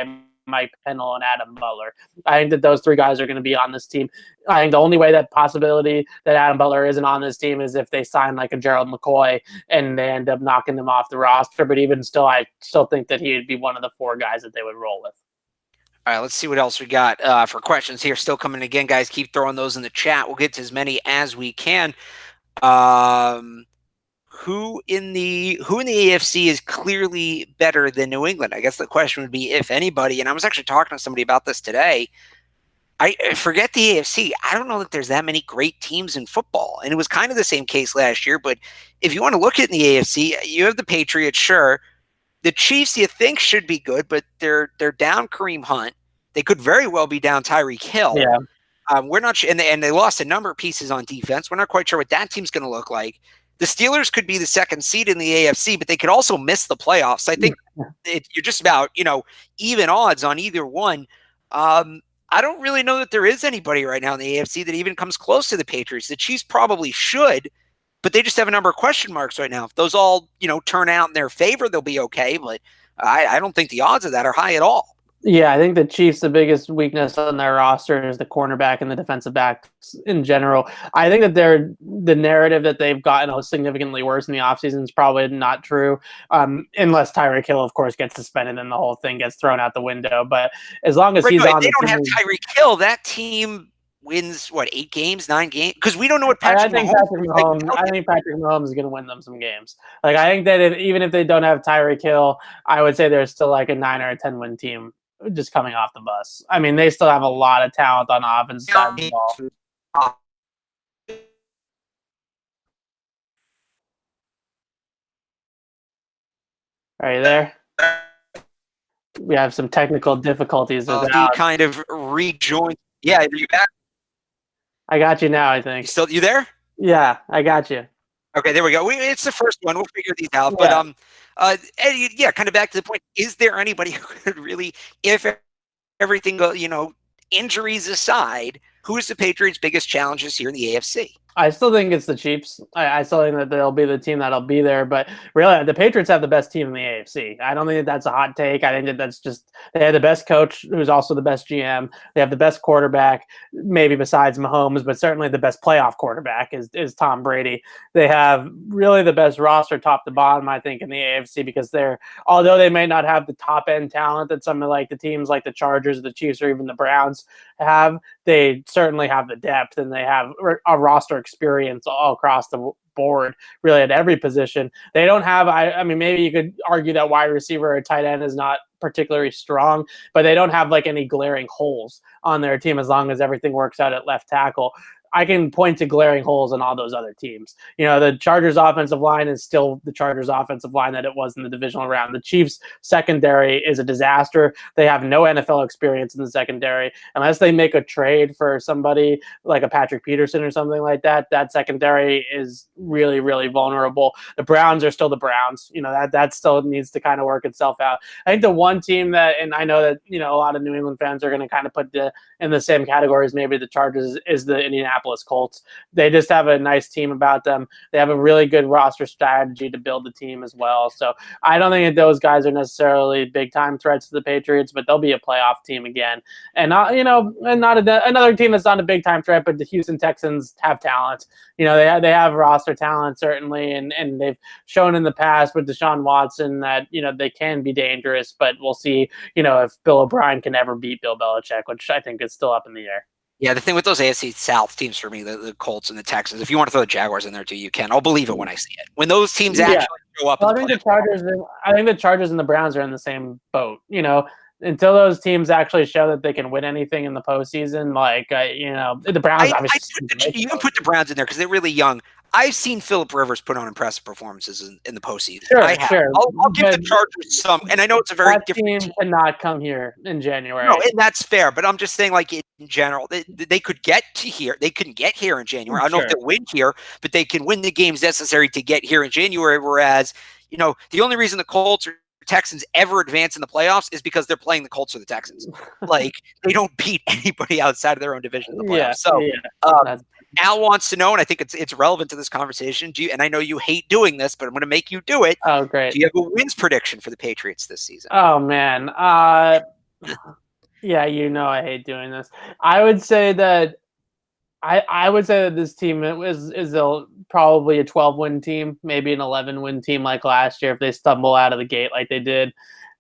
Mike Pennell, and Adam Butler. I think that those 3 guys are going to be on this team. I think the only way that possibility that Adam Butler isn't on this team is if they sign like a Gerald McCoy and they end up knocking them off the roster. But even still, I still think that he would be one of the 4 guys that they would roll with. All right, let's see what else we got for questions here. Still coming again, guys. Keep throwing those in the chat. We'll get to as many as we can. Who in the AFC is clearly better than New England? I guess the question would be if anybody. And I was actually talking to somebody about this today. I forget the AFC. I don't know that there's that many great teams in football. And it was kind of the same case last year. But if you want to look at in the AFC, you have the Patriots, sure. The Chiefs, you think, should be good, but they're down Kareem Hunt. They could very well be down Tyreek Hill. Yeah. We're not sure, and they lost a number of pieces on defense. We're not quite sure what that team's going to look like. The Steelers could be the 2nd seed in the AFC, but they could also miss the playoffs. I think you're just about even odds on either one. I don't really know that there is anybody right now in the AFC that even comes close to the Patriots. The Chiefs probably should, but they just have a number of question marks right now. If those all turn out in their favor, they'll be okay. But I don't think the odds of that are high at all. Yeah, I think the Chiefs, the biggest weakness on their roster is the cornerback and the defensive backs in general. I think that the narrative that they've gotten significantly worse in the offseason is probably not true, unless Tyreek Hill, of course, gets suspended and the whole thing gets thrown out the window. But as long as he's on the team, they don't have Tyreek Hill, that team wins 8 games, 9 games? Because we don't know what Patrick Mahomes. I think Patrick Mahomes is going to win them some games. I think that even if they don't have Tyreek Hill, I would say there's still a 9 or a 10 win team just coming off the bus. I mean, they still have a lot of talent on the offensive side of the ball. Are you there? We have some technical difficulties. He kind of rejoined. Yeah, are you back? I got you now, I think. You there? Yeah, I got you. Okay, there we go. It's the first one. We'll figure these out. Yeah. But kind of back to the point. Is there anybody who could really, if everything goes, injuries aside, who is the Patriots' biggest challenges here in the AFC? I still think it's the Chiefs. I still think that they'll be the team that'll be there. But really, the Patriots have the best team in the AFC. I don't think that that's a hot take. I think that that's just they have the best coach, who's also the best GM. They have the best quarterback, maybe besides Mahomes, but certainly the best playoff quarterback is Tom Brady. They have really the best roster top to bottom, I think, in the AFC because although they may not have the top end talent that some of the teams like the Chargers, the Chiefs, or even the Browns have, they certainly have the depth and they have a roster experience all across the board, really at every position. They don't have, I mean, maybe you could argue that wide receiver or tight end is not particularly strong, but they don't have any glaring holes on their team as long as everything works out at left tackle. I can point to glaring holes in all those other teams. The Chargers offensive line is still the Chargers offensive line that it was in the divisional round. The Chiefs secondary is a disaster. They have no NFL experience in the secondary. Unless they make a trade for somebody like a Patrick Peterson or something like that, that secondary is really, really vulnerable. The Browns are still the Browns. That still needs to kind of work itself out. I think the one team that, and I know that, a lot of New England fans are going to kind of put in the same categories, maybe the Chargers, is the Indianapolis Colts. They just have a nice team about them. They have a really good roster strategy to build the team as well. So I don't think that those guys are necessarily big time threats to the Patriots, but they'll be a playoff team again. And another team that's not a big time threat, but the Houston Texans have talent. They have roster talent certainly, and they've shown in the past with Deshaun Watson that they can be dangerous. But we'll see if Bill O'Brien can ever beat Bill Belichick, which I think is still up in the air. Yeah, the thing with those AFC South teams for me, the Colts and the Texans, if you want to throw the Jaguars in there too, you can. I'll believe it when I see it. When those teams actually show up. Well, I think the Chargers and the Browns are in the same boat. Until those teams actually show that they can win anything in the postseason, the Browns obviously. You can put the Browns in there because they're really young. I've seen Phillip Rivers put on impressive performances in the postseason. Sure. I'll give the Chargers some, and I know it's a very different team cannot come here in January. No, and that's fair, but I'm just saying, in general, they could get to here. They couldn't get here in January. I don't know if they'll win here, but they can win the games necessary to get here in January. Whereas, the only reason the Colts or Texans ever advance in the playoffs is because they're playing the Colts or the Texans. They don't beat anybody outside of their own division in the playoffs. Al wants to know, and I think it's relevant to this conversation. And I know you hate doing this, but I'm going to make you do it. Oh, great. Do you have a wins prediction for the Patriots this season? Oh, man. Yeah, I hate doing this. I would say that this team is probably a 12-win team, maybe an 11-win team like last year if they stumble out of the gate like they did.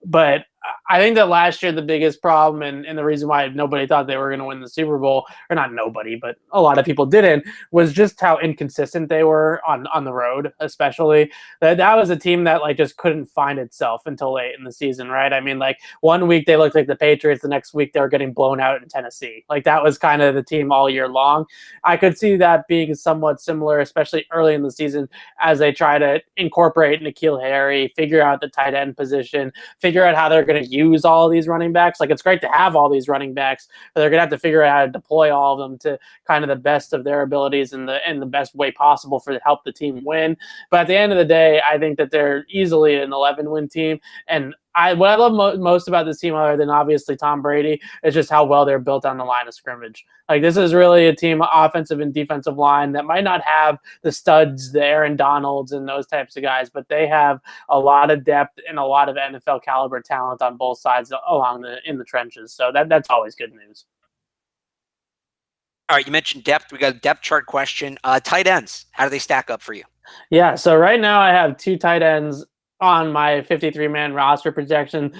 But I think that last year the biggest problem and the reason why nobody thought they were going to win the Super Bowl, or not nobody, but a lot of people didn't, was just how inconsistent they were on the road, especially. That was a team that just couldn't find itself until late in the season, right? I mean, 1 week they looked like the Patriots, the next week they were getting blown out in Tennessee. That was kind of the team all year long. I could see that being somewhat similar, especially early in the season, as they try to incorporate N'Keal Harry, figure out the tight end position, figure out how they're going to use all of these running backs. It's great to have all these running backs, but they're going to have to figure out how to deploy all of them to kind of the best of their abilities in the best way possible to help the team win. But at the end of the day, I think that they're easily an 11-win team. And what I love most about this team, other than obviously Tom Brady, is just how well they're built on the line of scrimmage. This is really a team, offensive and defensive line, that might not have the studs, the Aaron Donalds and those types of guys, but they have a lot of depth and a lot of NFL caliber talent on both sides in the trenches. So that's always good news. All right, you mentioned depth. We got a depth chart question. Tight ends, how do they stack up for you? Yeah, so right now I have two tight ends on my 53-man roster projection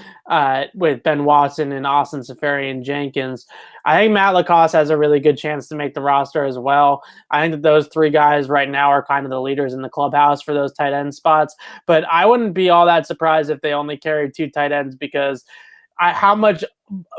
with Ben Watson and Austin Seferian-Jenkins. I think Matt LaCosse has a really good chance to make the roster as well. I think that those three guys right now are kind of the leaders in the clubhouse for those tight end spots. But I wouldn't be all that surprised if they only carried two tight ends, because how much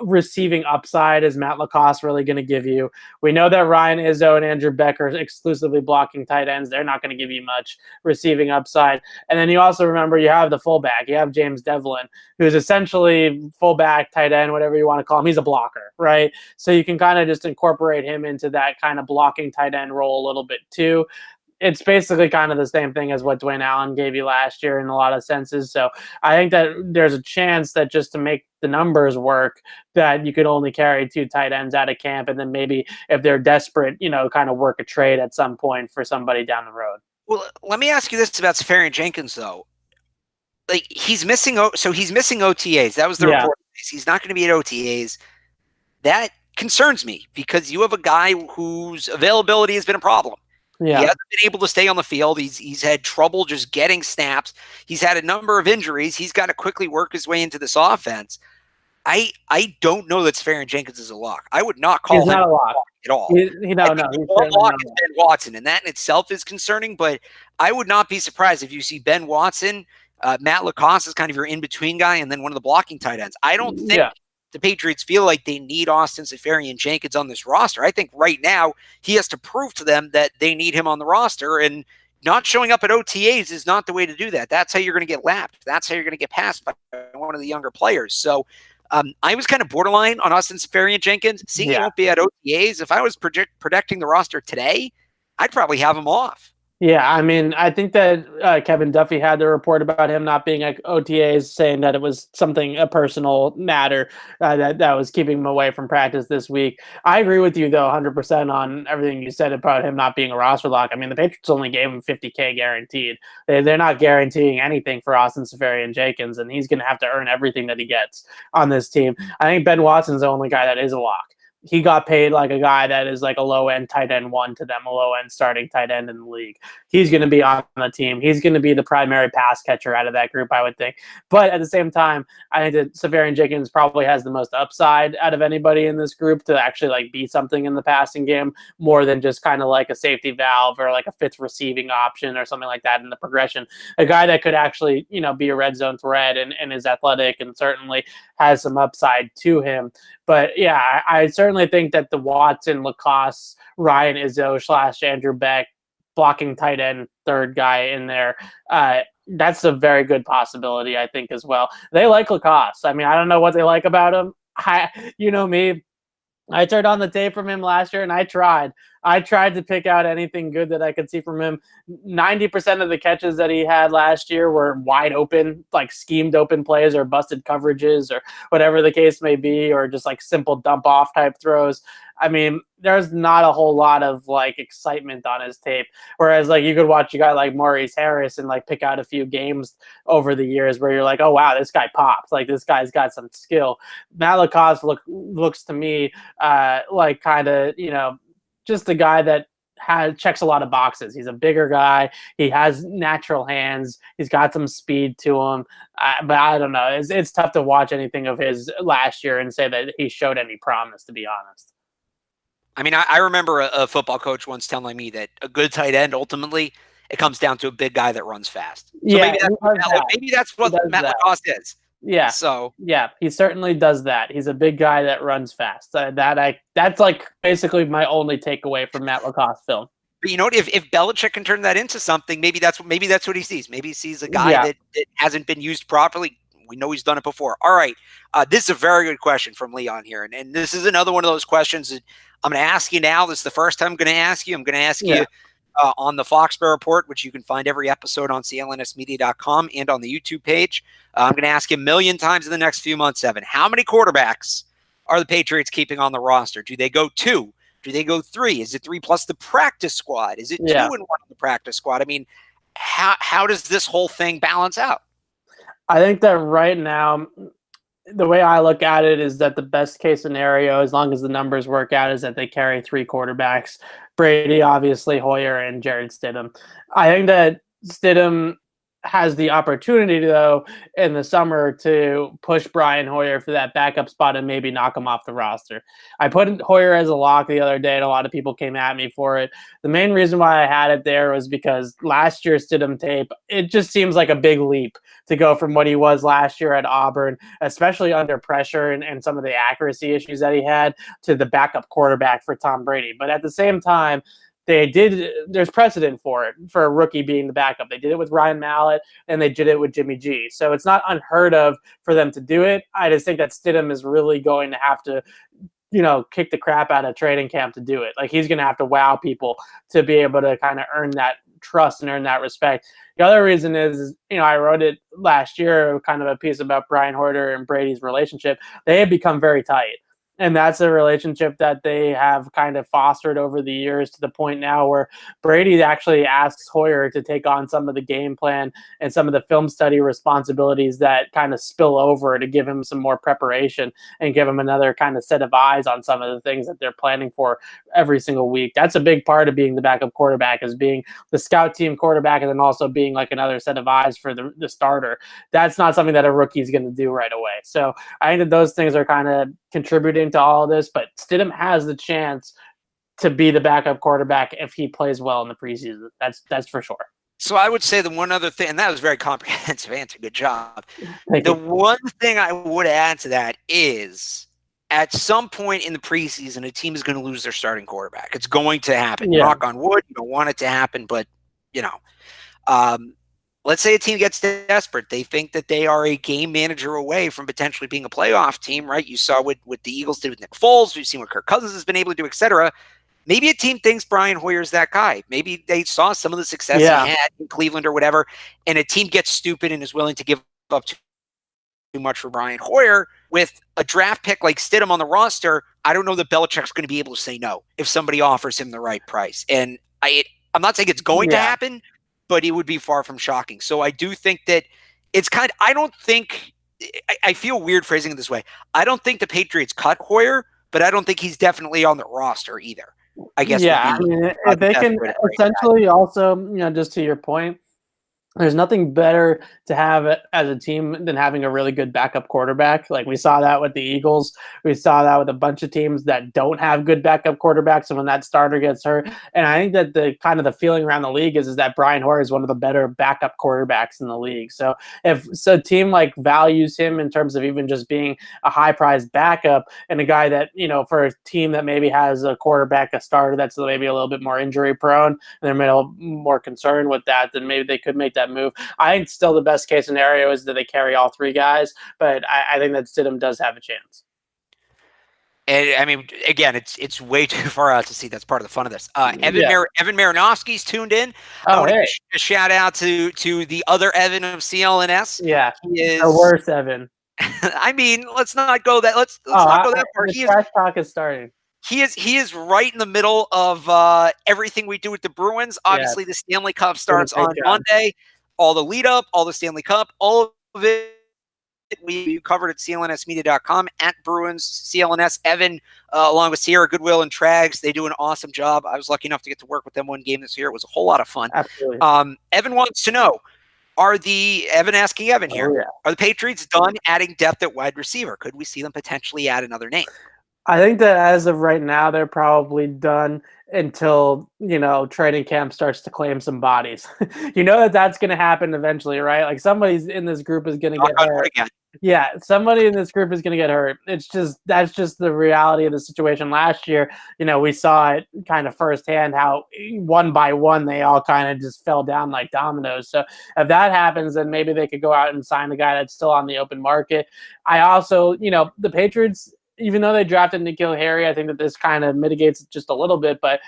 receiving upside is Matt LaCosse really going to give you? We know that Ryan Izzo and Andrew Beck are exclusively blocking tight ends. They're not going to give you much receiving upside. And then you also remember you have the fullback. You have James Devlin, who's essentially fullback, tight end, whatever you want to call him. He's a blocker, right? So you can kind of just incorporate him into that kind of blocking tight end role a little bit too. It's basically kind of the same thing as what Dwayne Allen gave you last year in a lot of senses. So I think that there's a chance that just to make the numbers work, that you could only carry two tight ends out of camp. And then maybe if they're desperate, kind of work a trade at some point for somebody down the road. Well, let me ask you this about Seferian-Jenkins, though. He's missing OTAs. That was the report. He's not going to be at OTAs. That concerns me because you have a guy whose availability has been a problem. Yeah. He hasn't been able to stay on the field. He's had trouble just getting snaps. He's had a number of injuries. He's got to quickly work his way into this offense. I don't know that Seferian-Jenkins is a lock. I would not call him not a lock at all. He's lock is Ben Watson, and that in itself is concerning. But I would not be surprised if you see Ben Watson, Matt LaCosse is kind of your in-between guy, and then one of the blocking tight ends. I don't think the Patriots feel like they need Austin Seferian-Jenkins on this roster. I think right now he has to prove to them that they need him on the roster, and not showing up at OTAs is not the way to do that. That's how you're going to get lapped. That's how you're going to get passed by one of the younger players. So I was kind of borderline on Austin Seferian-Jenkins. Seeing he won't be at OTAs, if I was projecting the roster today, I'd probably have him off. Yeah, I mean, I think that Kevin Duffy had the report about him not being at OTAs, saying that it was a personal matter that was keeping him away from practice this week. I agree with you, though, 100% on everything you said about him not being a roster lock. I mean, the Patriots only gave him $50K guaranteed. They're not guaranteeing anything for Austin Seferian-Jenkins, and he's going to have to earn everything that he gets on this team. I think Ben Watson's the only guy that is a lock. He got paid like a guy that is like a low-end tight end one to them, a low-end starting tight end in the league. He's going to be on the team. He's going to be the primary pass catcher out of that group, I would think. But at the same time, I think that Seferian-Jenkins probably has the most upside out of anybody in this group to actually like be something in the passing game, more than just kind of like a safety valve or like a fifth receiving option or something like that in the progression. A guy that could actually, be a red zone threat and is athletic and certainly has some upside to him. But yeah, I certainly think that the Watson, Lacoste, Ryan Izzo / Andrew Beck blocking tight end third guy in there, that's a very good possibility, I think, as well. They like Lacoste. I mean, I don't know what they like about him. You know me. I turned on the tape from him last year, and I tried to pick out anything good that I could see from him. 90% of the catches that he had last year were wide open, like schemed open plays or busted coverages or whatever the case may be, or just like simple dump off type throws. I mean, there's not a whole lot of like excitement on his tape. Whereas like you could watch a guy like Maurice Harris and like pick out a few games over the years where you're like, oh wow, this guy popped. Like this guy's got some skill. Matt Lacoste looks to me like kind of, just a guy that checks a lot of boxes. He's a bigger guy. He has natural hands. He's got some speed to him. But I don't know. It's tough to watch anything of his last year and say that he showed any promise, to be honest. I mean, I remember a football coach once telling me that a good tight end, ultimately, it comes down to a big guy that runs fast. So yeah, maybe that's what Matt Lacoste is. Yeah. So yeah, he certainly does that. He's a big guy that runs fast. That's like basically my only takeaway from Matt Lacoste film. But if Belichick can turn that into something, maybe that's what he sees. Maybe he sees a guy that hasn't been used properly. We know he's done it before. All right. This is a very good question from Leon here. And this is another one of those questions that I'm going to ask you now. This is the first time I'm going to ask you. I'm going to ask you on the Foxborough Report, which you can find every episode on CLNSmedia.com and on the YouTube page. I'm going to ask you a million times in the next few months, Evan. How many quarterbacks are the Patriots keeping on the roster? Do they go 2? Do they go 3? Is it 3 plus the practice squad? Is it 2 and 1 on the practice squad? I mean, how does this whole thing balance out? I think that right now, the way I look at it is that the best case scenario, as long as the numbers work out, is that they carry 3 quarterbacks. Brady, obviously, Hoyer, and Jarrett Stidham. I think that Stidham has the opportunity, though, in the summer to push Brian Hoyer for that backup spot and maybe knock him off the roster. I put Hoyer as a lock the other day, and a lot of people came at me for it. The main reason why I had it there was because last year's Stidham tape, it just seems like a big leap to go from what he was last year at Auburn, especially under pressure and some of the accuracy issues that he had, to the backup quarterback for Tom Brady. But at the same time, there's precedent for it, for a rookie being the backup. They did it with Ryan Mallett, and they did it with Jimmy G. So it's not unheard of for them to do it. I just think that Stidham is really going to have to, kick the crap out of training camp to do it. Like, he's going to have to wow people to be able to kind of earn that trust and earn that respect. The other reason is, I wrote it last year, kind of a piece about Brian Hoyer and Brady's relationship. They have become very tight. And that's a relationship that they have kind of fostered over the years, to the point now where Brady actually asks Hoyer to take on some of the game plan and some of the film study responsibilities that kind of spill over, to give him some more preparation and give him another kind of set of eyes on some of the things that they're planning for every single week. That's a big part of being the backup quarterback, is being the scout team quarterback and then also being like another set of eyes for the starter. That's not something that a rookie is going to do right away. So I think that those things are kind of contributing to all of this, but Stidham has the chance to be the backup quarterback if he plays well in the preseason. That's for sure. So I would say the one other thing, and that was a very comprehensive answer. Good job. Thank The you. one thing I would add to that is at some point in the preseason, a team is going to lose their starting quarterback. It's going to happen. Yeah. Knock on wood. You don't want it to happen, but, let's say a team gets desperate. They think that they are a game manager away from potentially being a playoff team, right? You saw what the Eagles did with Nick Foles. We've seen what Kirk Cousins has been able to do, et cetera. Maybe a team thinks Brian Hoyer's that guy. Maybe they saw some of the success he had in Cleveland or whatever, and a team gets stupid and is willing to give up too much for Brian Hoyer. With a draft pick like Stidham on the roster, I don't know that Belichick's going to be able to say no if somebody offers him the right price. And I'm not saying it's going to happen, but it would be far from shocking. So I do think that it's I feel weird phrasing it this way. I don't think the Patriots cut Hoyer, but I don't think he's definitely on the roster either. I guess. Yeah, I mean, if they can essentially also, just to your point, there's nothing better to have as a team than having a really good backup quarterback. Like we saw that with the Eagles. We saw that with a bunch of teams that don't have good backup quarterbacks. And when that starter gets hurt, and I think that the feeling around the league is that Brian Hoyer is one of the better backup quarterbacks in the league. So if a team like values him in terms of even just being a high priced backup and a guy that, for a team that maybe has a quarterback, a starter that's maybe a little bit more injury prone, and they're a little more concerned with that, then maybe they could make that move. I think still the best case scenario is that they carry all three guys, but I think that Stidham does have a chance. And I mean, again, it's way too far out to see. That's part of the fun of this. Evan Marinofsky's tuned in. I want to give a shout out to the other Evan of CLNS. Yeah, he is the worst Evan. I mean, let's not go that. Let's not go that far. The trash talk is starting. He is right in the middle of everything we do with the Bruins. Obviously, the Stanley Cup starts on Monday. All the lead up, all the Stanley Cup, all of it we covered at CLNSmedia.com at Bruins, CLNS, Evan, along with Sierra Goodwill and Trags. They do an awesome job. I was lucky enough to get to work with them one game this year. It was a whole lot of fun. Absolutely. Evan wants to know, Evan asking Evan here, are the Patriots done adding depth at wide receiver? Could we see them potentially add another name? I think that as of right now, they're probably done until, training camp starts to claim some bodies. That's going to happen eventually, right? Like somebody's in this group is going to get hurt. Again. Yeah, somebody in this group is going to get hurt. That's just the reality of the situation. Last year, we saw it kind of firsthand how one by one they all kind of just fell down like dominoes. So if that happens, then maybe they could go out and sign the guy that's still on the open market. I also, the Patriots, even though they drafted N'Keal Harry, I think that this kind of mitigates it just a little bit, but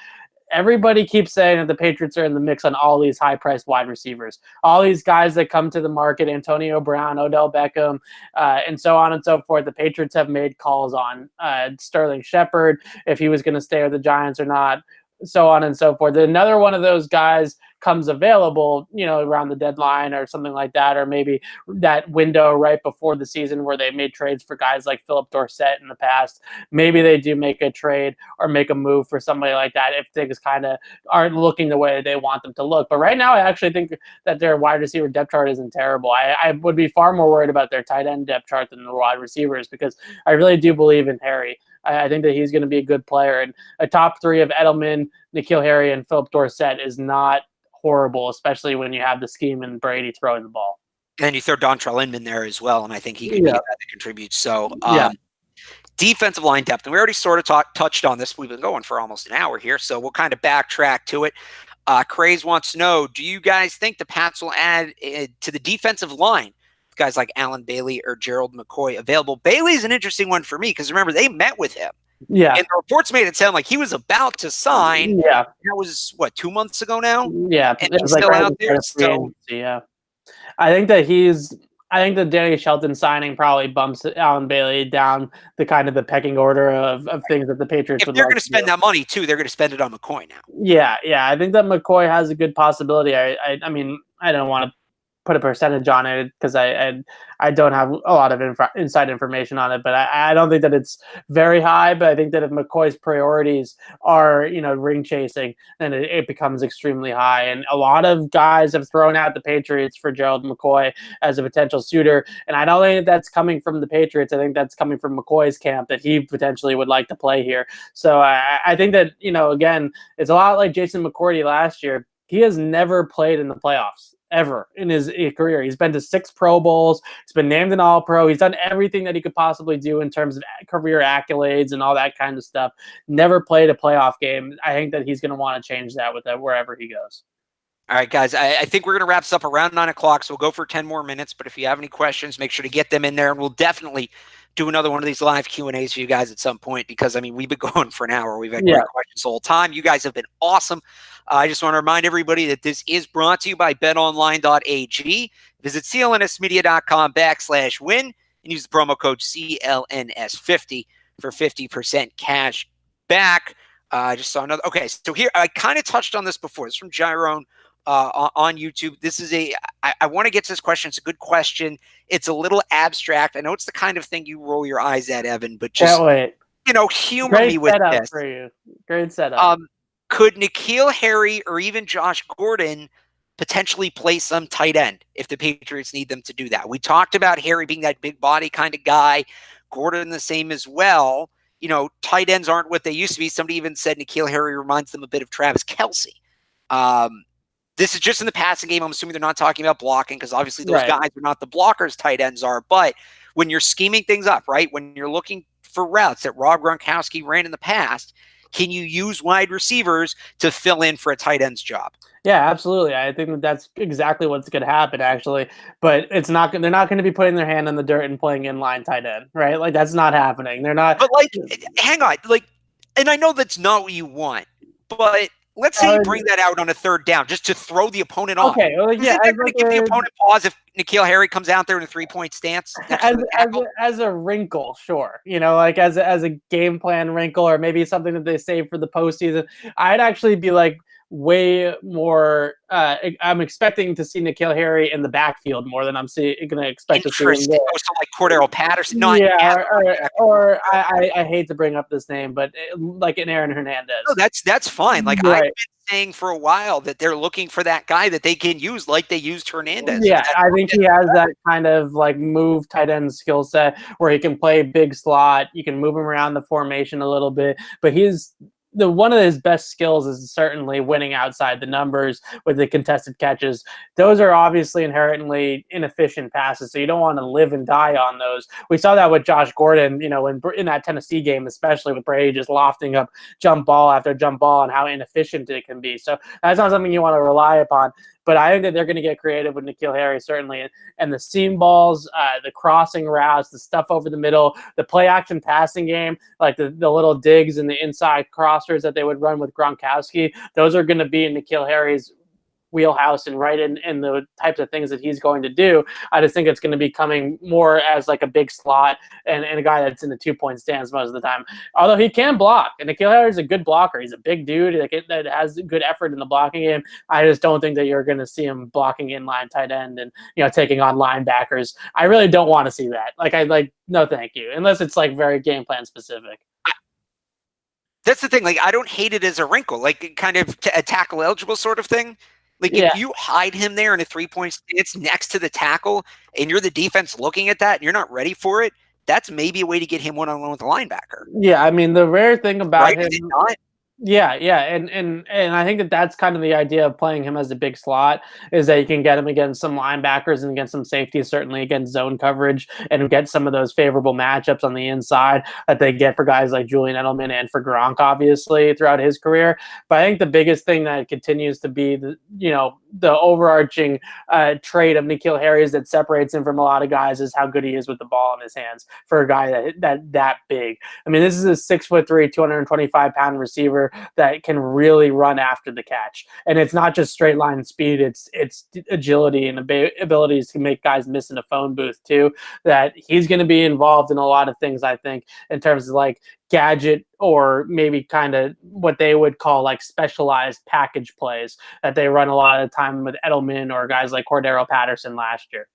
everybody keeps saying that the Patriots are in the mix on all these high-priced wide receivers. All these guys that come to the market, Antonio Brown, Odell Beckham, and so on and so forth. The Patriots have made calls on Sterling Shepard, if he was going to stay with the Giants or not, so on and so forth. Another one of those guys comes available, around the deadline or something like that, or maybe that window right before the season where they made trades for guys like Philip Dorsett in the past. Maybe they do make a trade or make a move for somebody like that if things kind of aren't looking the way they want them to look. But right now, I actually think that their wide receiver depth chart isn't terrible. I would be far more worried about their tight end depth chart than the wide receivers, because I really do believe in Harry. I think that he's going to be a good player, and a top three of Edelman, N'Keal Harry, and Philip Dorsett is not horrible, especially when you have the scheme and Brady throwing the ball. And you throw Dontrell Inman there as well, and I think he could be a guy that contributes. So, defensive line depth, and we already sort of touched on this. We've been going for almost an hour here, so we'll kind of backtrack to it. Craze wants to know, do you guys think the Pats will add to the defensive line guys like Alan Bailey or Gerald McCoy available? Bailey's an interesting one for me because remember, they met with him. Yeah. And the reports made it sound like he was about to sign. Yeah. That was, 2 months ago now? Yeah. And he's still out there. So. Yeah. I think that Danny Shelton signing probably bumps Alan Bailey down the kind of the pecking order of things that the Patriots would like. If they're going to spend that money too, they're going to spend it on McCoy now. Yeah. I think that McCoy has a good possibility. I mean, I don't want to put a percentage on it because I don't have a lot of inside information on it, but I don't think that it's very high. But I think that if McCoy's priorities are, ring chasing, then it becomes extremely high. And a lot of guys have thrown out the Patriots for Gerald McCoy as a potential suitor. And I don't think that's coming from the Patriots. I think that's coming from McCoy's camp that he potentially would like to play here. So I think that, again, it's a lot like Jason McCourty last year. he has never played in the playoffs ever in his career. He's been to 6 Pro Bowls. He's been named an All-Pro. He's done everything that he could possibly do in terms of career accolades and all that kind of stuff. Never played a playoff game. I think that he's going to want to change that with wherever he goes. All right, guys, I think we're going to wrap this up around 9 o'clock, so we'll go for 10 more minutes. But if you have any questions, make sure to get them in there, and we'll definitely do another one of these live Q&As for you guys at some point, because, I mean, we've been going for an hour. We've had great questions the whole time. You guys have been awesome. I just want to remind everybody that this is brought to you by betonline.ag. Visit clnsmedia.com/win and use the promo code CLNS50 for 50% cash back. I just saw another. Okay, so here, I kind of touched on this before. This is from Jyrone on YouTube. This is I want to get to this question. It's a good question. It's a little abstract. I know it's the kind of thing you roll your eyes at, Evan, but just, humor me with this. For you. Great setup. Could N'Keal Harry or even Josh Gordon potentially play some tight end if the Patriots need them to do that? We talked about Harry being that big body kind of guy. Gordon the same as well. Tight ends aren't what they used to be. Somebody even said N'Keal Harry reminds them a bit of Travis Kelce. This is just in the passing game. I'm assuming they're not talking about blocking, because obviously those guys are not the blockers tight ends are. But when you're scheming things up, right, when you're looking for routes that Rob Gronkowski ran in the past, can you use wide receivers to fill in for a tight end's job? Yeah, absolutely. I think that's exactly what's going to happen, actually. But it's not. They're not going to be putting their hand in the dirt and playing inline tight end, right? Like, that's not happening. They're not. But hang on, and I know that's not what you want, but let's say you bring that out on a third down just to throw the opponent off. Okay, well, yeah. Is that going to give the opponent pause if N'Keal Harry comes out there in a 3-point stance? As a wrinkle, sure. As a game plan wrinkle, or maybe something that they save for the postseason. I'd actually be way more. I'm expecting to see N'Keal Harry in the backfield more than I'm going to expect to see him there. So like Cordero Patterson. I hate to bring up this name, but like an Aaron Hernandez. No, that's fine. I've been saying for a while that they're looking for that guy that they can use like they used Hernandez. Yeah, I think he has that kind of move tight end skill set where he can play big slot. You can move him around the formation a little bit, but one of his best skills is certainly winning outside the numbers with the contested catches. Those are obviously inherently inefficient passes, so you don't want to live and die on those. We saw that with Josh Gordon, in that Tennessee game, especially with Brady just lofting up jump ball after jump ball and how inefficient it can be. So that's not something you want to rely upon. But I think that they're going to get creative with N'Keal Harry, certainly. And the seam balls, the crossing routes, the stuff over the middle, the play-action passing game, like the little digs and the inside crossers that they would run with Gronkowski, those are going to be in N'Keal Harry's wheelhouse and right in the types of things that he's going to do. I just think it's going to be coming more as a big slot and a guy that's in the 2-point stance most of the time. Although he can block, and N'Keal Harry is a good blocker. He's a big dude that has good effort in the blocking game. I just don't think that you're going to see him blocking inline tight end and taking on linebackers. I really don't want to see that. No, thank you, unless it's very game plan specific. That's the thing. I don't hate it as a wrinkle, kind of a tackle eligible sort of thing. If you hide him there in a 3-point stance next to the tackle and you're the defense looking at that and you're not ready for it, that's maybe a way to get him one-on-one with the linebacker. Yeah, I mean, the rare thing about him... Is it not? Yeah, and I think that that's kind of the idea of playing him as a big slot, is that you can get him against some linebackers and against some safeties, certainly against zone coverage, and get some of those favorable matchups on the inside that they get for guys like Julian Edelman and for Gronk, obviously, throughout his career. But I think the biggest thing that continues to be the overarching trait of N'Keal Harry that separates him from a lot of guys is how good he is with the ball in his hands for a guy that big. I mean, this is a 6'3", 225-pound receiver that can really run after the catch. And it's not just straight line speed, it's agility and abilities to make guys miss in a phone booth too, that he's going to be involved in a lot of things, I think, in terms of gadget or maybe kind of what they would call specialized package plays that they run a lot of the time with Edelman or guys like Cordero Patterson last year.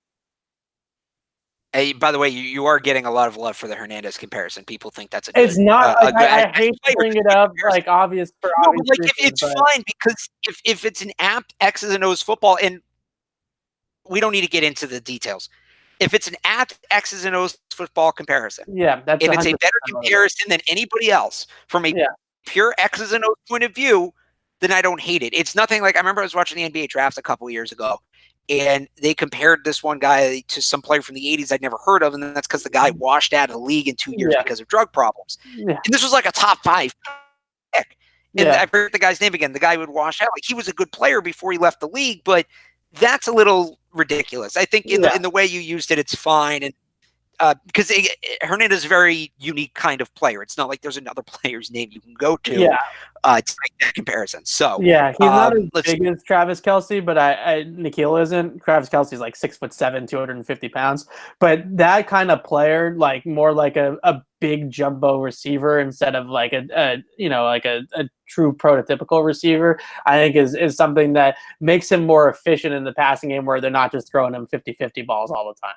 Hey, by the way, you are getting a lot of love for the Hernandez comparison. People think that's it's not. I hate to bring it up, obvious for obvious reasons, it's fine because if it's an apt X's and O's football, and we don't need to get into the details. If it's an apt X's and O's football comparison, and it's a better comparison than anybody else from a pure X's and O's point of view, then I don't hate it. It's nothing like I remember I was watching the NBA draft a couple years ago, and they compared this one guy to some player from the 80s I'd never heard of, and that's because the guy washed out of the league in 2 years because of drug problems. And this was like a top 5 pick. And I forget the guy's name again. The guy would wash out. Like, he was a good player before he left the league, but that's a little ridiculous. I think in the way you used it, it's fine. And because Hernandez is a very unique kind of player. It's not like there's another player's name you can go to to make that comparison. So he's not as big as Travis Kelce, but Nikhil isn't. Travis Kelce is like 6'7", 250 pounds. But that kind of player, like more like a big jumbo receiver instead of like a true prototypical receiver, I think is something that makes him more efficient in the passing game, where they're not just throwing him 50-50 balls all the time.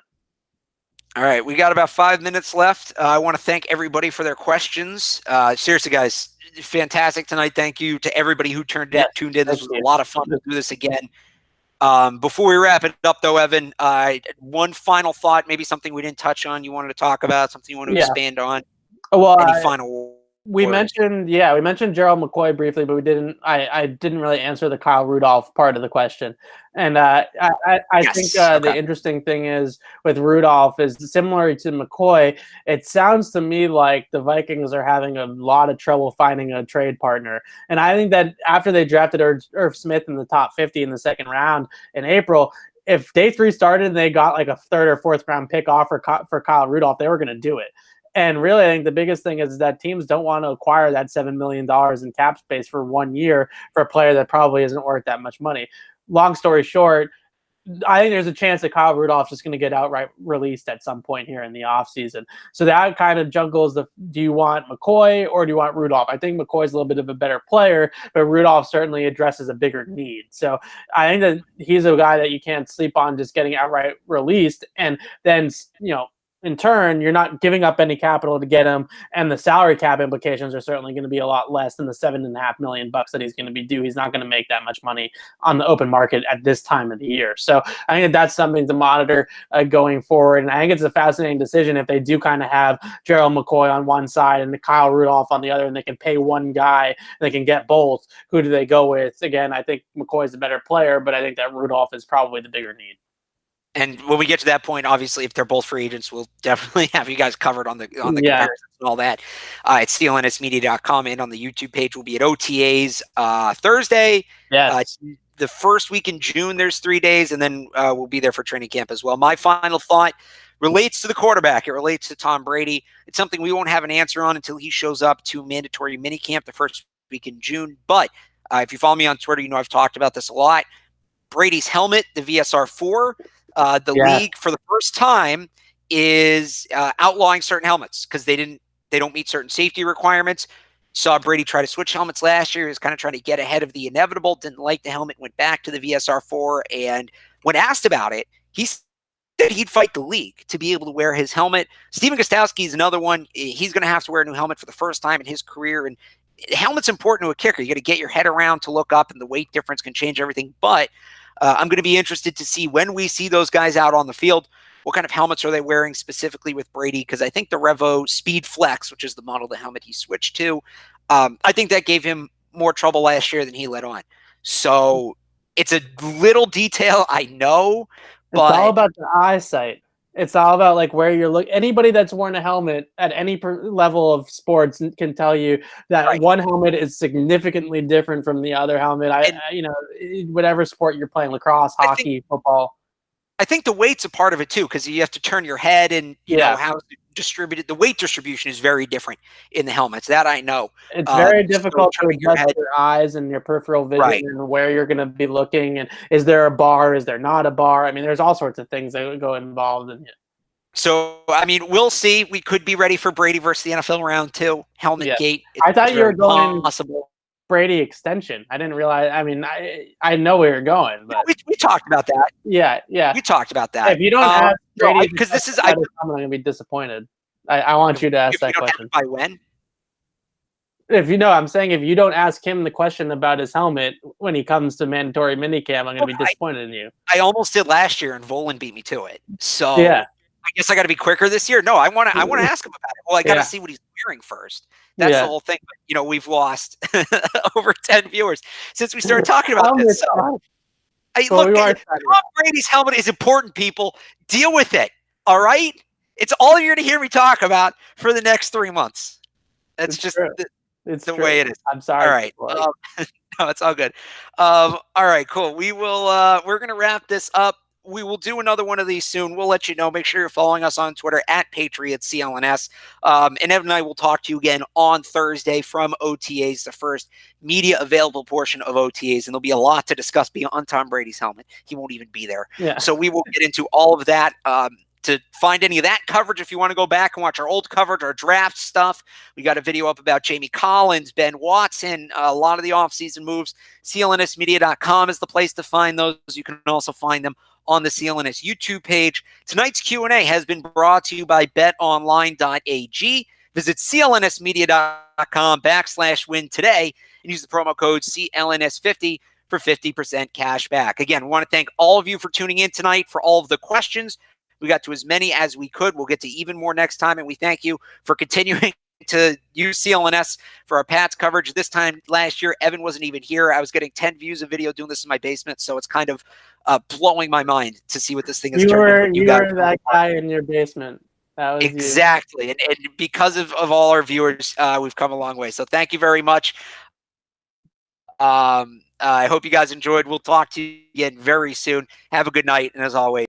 All right, we got about 5 minutes left. I want to thank everybody for their questions. Seriously, guys, fantastic tonight. Thank you to everybody who tuned in. This was a lot of fun to do this again. Before we wrap it up, though, Evan, one final thought, maybe something we didn't touch on, you wanted to talk about, something you want to expand on. Well, any final we mentioned Gerald McCoy briefly, but we didn't. I didn't really answer the Kyle Rudolph part of the question. And I think the interesting thing is with Rudolph is similar to McCoy. It sounds to me like the Vikings are having a lot of trouble finding a trade partner. And I think that after they drafted Irv Smith in the top 50 in the second round in April, if day 3 started and they got like a 3rd or 4th round pick offer for Kyle Rudolph, they were going to do it. And really, I think the biggest thing is that teams don't want to acquire that $7 million in cap space for 1 year for a player that probably isn't worth that much money. Long story short, I think there's a chance that Kyle Rudolph's just going to get outright released at some point here in the offseason. So that kind of juggles do you want McCoy or do you want Rudolph? I think McCoy's a little bit of a better player, but Rudolph certainly addresses a bigger need. So I think that he's a guy that you can't sleep on just getting outright released. And then, in turn, you're not giving up any capital to get him, and the salary cap implications are certainly going to be a lot less than the $7.5 million that he's going to be due. He's not going to make that much money on the open market at this time of the year. So I think that's something to monitor going forward. And I think it's a fascinating decision if they do kind of have Gerald McCoy on one side and Kyle Rudolph on the other, and they can pay one guy and they can get both. Who do they go with? Again, I think McCoy's a better player, but I think that Rudolph is probably the bigger need. And when we get to that point, obviously, if they're both free agents, we'll definitely have you guys covered on the comparisons and all that. At CLNSmedia.com and on the YouTube page. We'll be at OTAs Thursday. Yes. The first week in June, there's 3 days, and then we'll be there for training camp as well. My final thought relates to the quarterback. It relates to Tom Brady. It's something we won't have an answer on until he shows up to mandatory minicamp the first week in June. But if you follow me on Twitter, I've talked about this a lot. Brady's helmet, the VSR4. League for the first time is outlawing certain helmets because they don't meet certain safety requirements. Saw Brady try to switch helmets last year. He was kind of trying to get ahead of the inevitable. Didn't like the helmet. Went back to the VSR4, and when asked about it, he said he'd fight the league to be able to wear his helmet. Steven Gostkowski is another one. He's going to have to wear a new helmet for the first time in his career, and helmet's important to a kicker. You got to get your head around to look up, and the weight difference can change everything. But I'm going to be interested to see when we see those guys out on the field, what kind of helmets are they wearing specifically with Brady? Because I think the Revo Speed Flex, which is the model of the helmet he switched to, I think that gave him more trouble last year than he let on. So it's a little detail, I know, but it's all about the eyesight. It's all about like where you're looking. Anybody that's worn a helmet at any level of sports can tell you that one helmet is significantly different from the other helmet. Whatever sport you're playing, lacrosse, hockey, football. I think the weight's a part of it too, because you have to turn your head and you know how it's distributed. The weight distribution is very different in the helmets. That I know. It's very difficult to adjust your eyes and your peripheral vision and where you're going to be looking. And is there a bar? Is there not a bar? I mean, there's all sorts of things that would go involved in it. So, I mean, we'll see. We could be ready for Brady versus the NFL round 2. Helmet gate. I thought you were going possible. Brady extension. I didn't realize. I mean, I know where you're going, but we talked about that. Yeah. We talked about that. If you don't ask Brady, because this is, I'm going to be disappointed. I want you to ask that question. By when? I'm saying if you don't ask him the question about his helmet when he comes to mandatory minicamp, I'm going to be disappointed in you. I almost did last year, and Volan beat me to it. So I guess I got to be quicker this year. No, I want to ask him about it. Well, I got to see what he's hearing first. That's the whole thing. But, you know, we've lost over 10 viewers since we started talking about this. So, look, Tom Brady's helmet is important, people. Deal with it. All right? It's all you're going to hear me talk about for the next 3 months. That's just the way it is. I'm sorry. All right. No, it's all good. All right, cool. We're going to wrap this up. We will do another one of these soon. We'll let you know. Make sure you're following us on Twitter at Patriots CLNS. And Evan and I will talk to you again on Thursday from OTAs, the first media available portion of OTAs. And there'll be a lot to discuss beyond Tom Brady's helmet. He won't even be there. Yeah. So we will get into all of that. To find any of that coverage, if you want to go back and watch our old coverage, our draft stuff, we got a video up about Jamie Collins, Ben Watson, a lot of the offseason moves. CLNSmedia.com is the place to find those. You can also find them on the CLNS YouTube page. Tonight's Q&A has been brought to you by betonline.ag. Visit clnsmedia.com/win today and use the promo code CLNS50 for 50% cash back. Again, I want to thank all of you for tuning in tonight, for all of the questions. We got to as many as we could. We'll get to even more next time, and we thank you for continuing to use CLNS for our Pats coverage. This time last year, Evan wasn't even here. I was getting 10 views of video doing this in my basement, so it's kind of blowing my mind to see what this thing is. You were that guy in your basement. That was exactly. And because of all our viewers, we've come a long way. So thank you very much. I hope you guys enjoyed. We'll talk to you again very soon. Have a good night, and as always,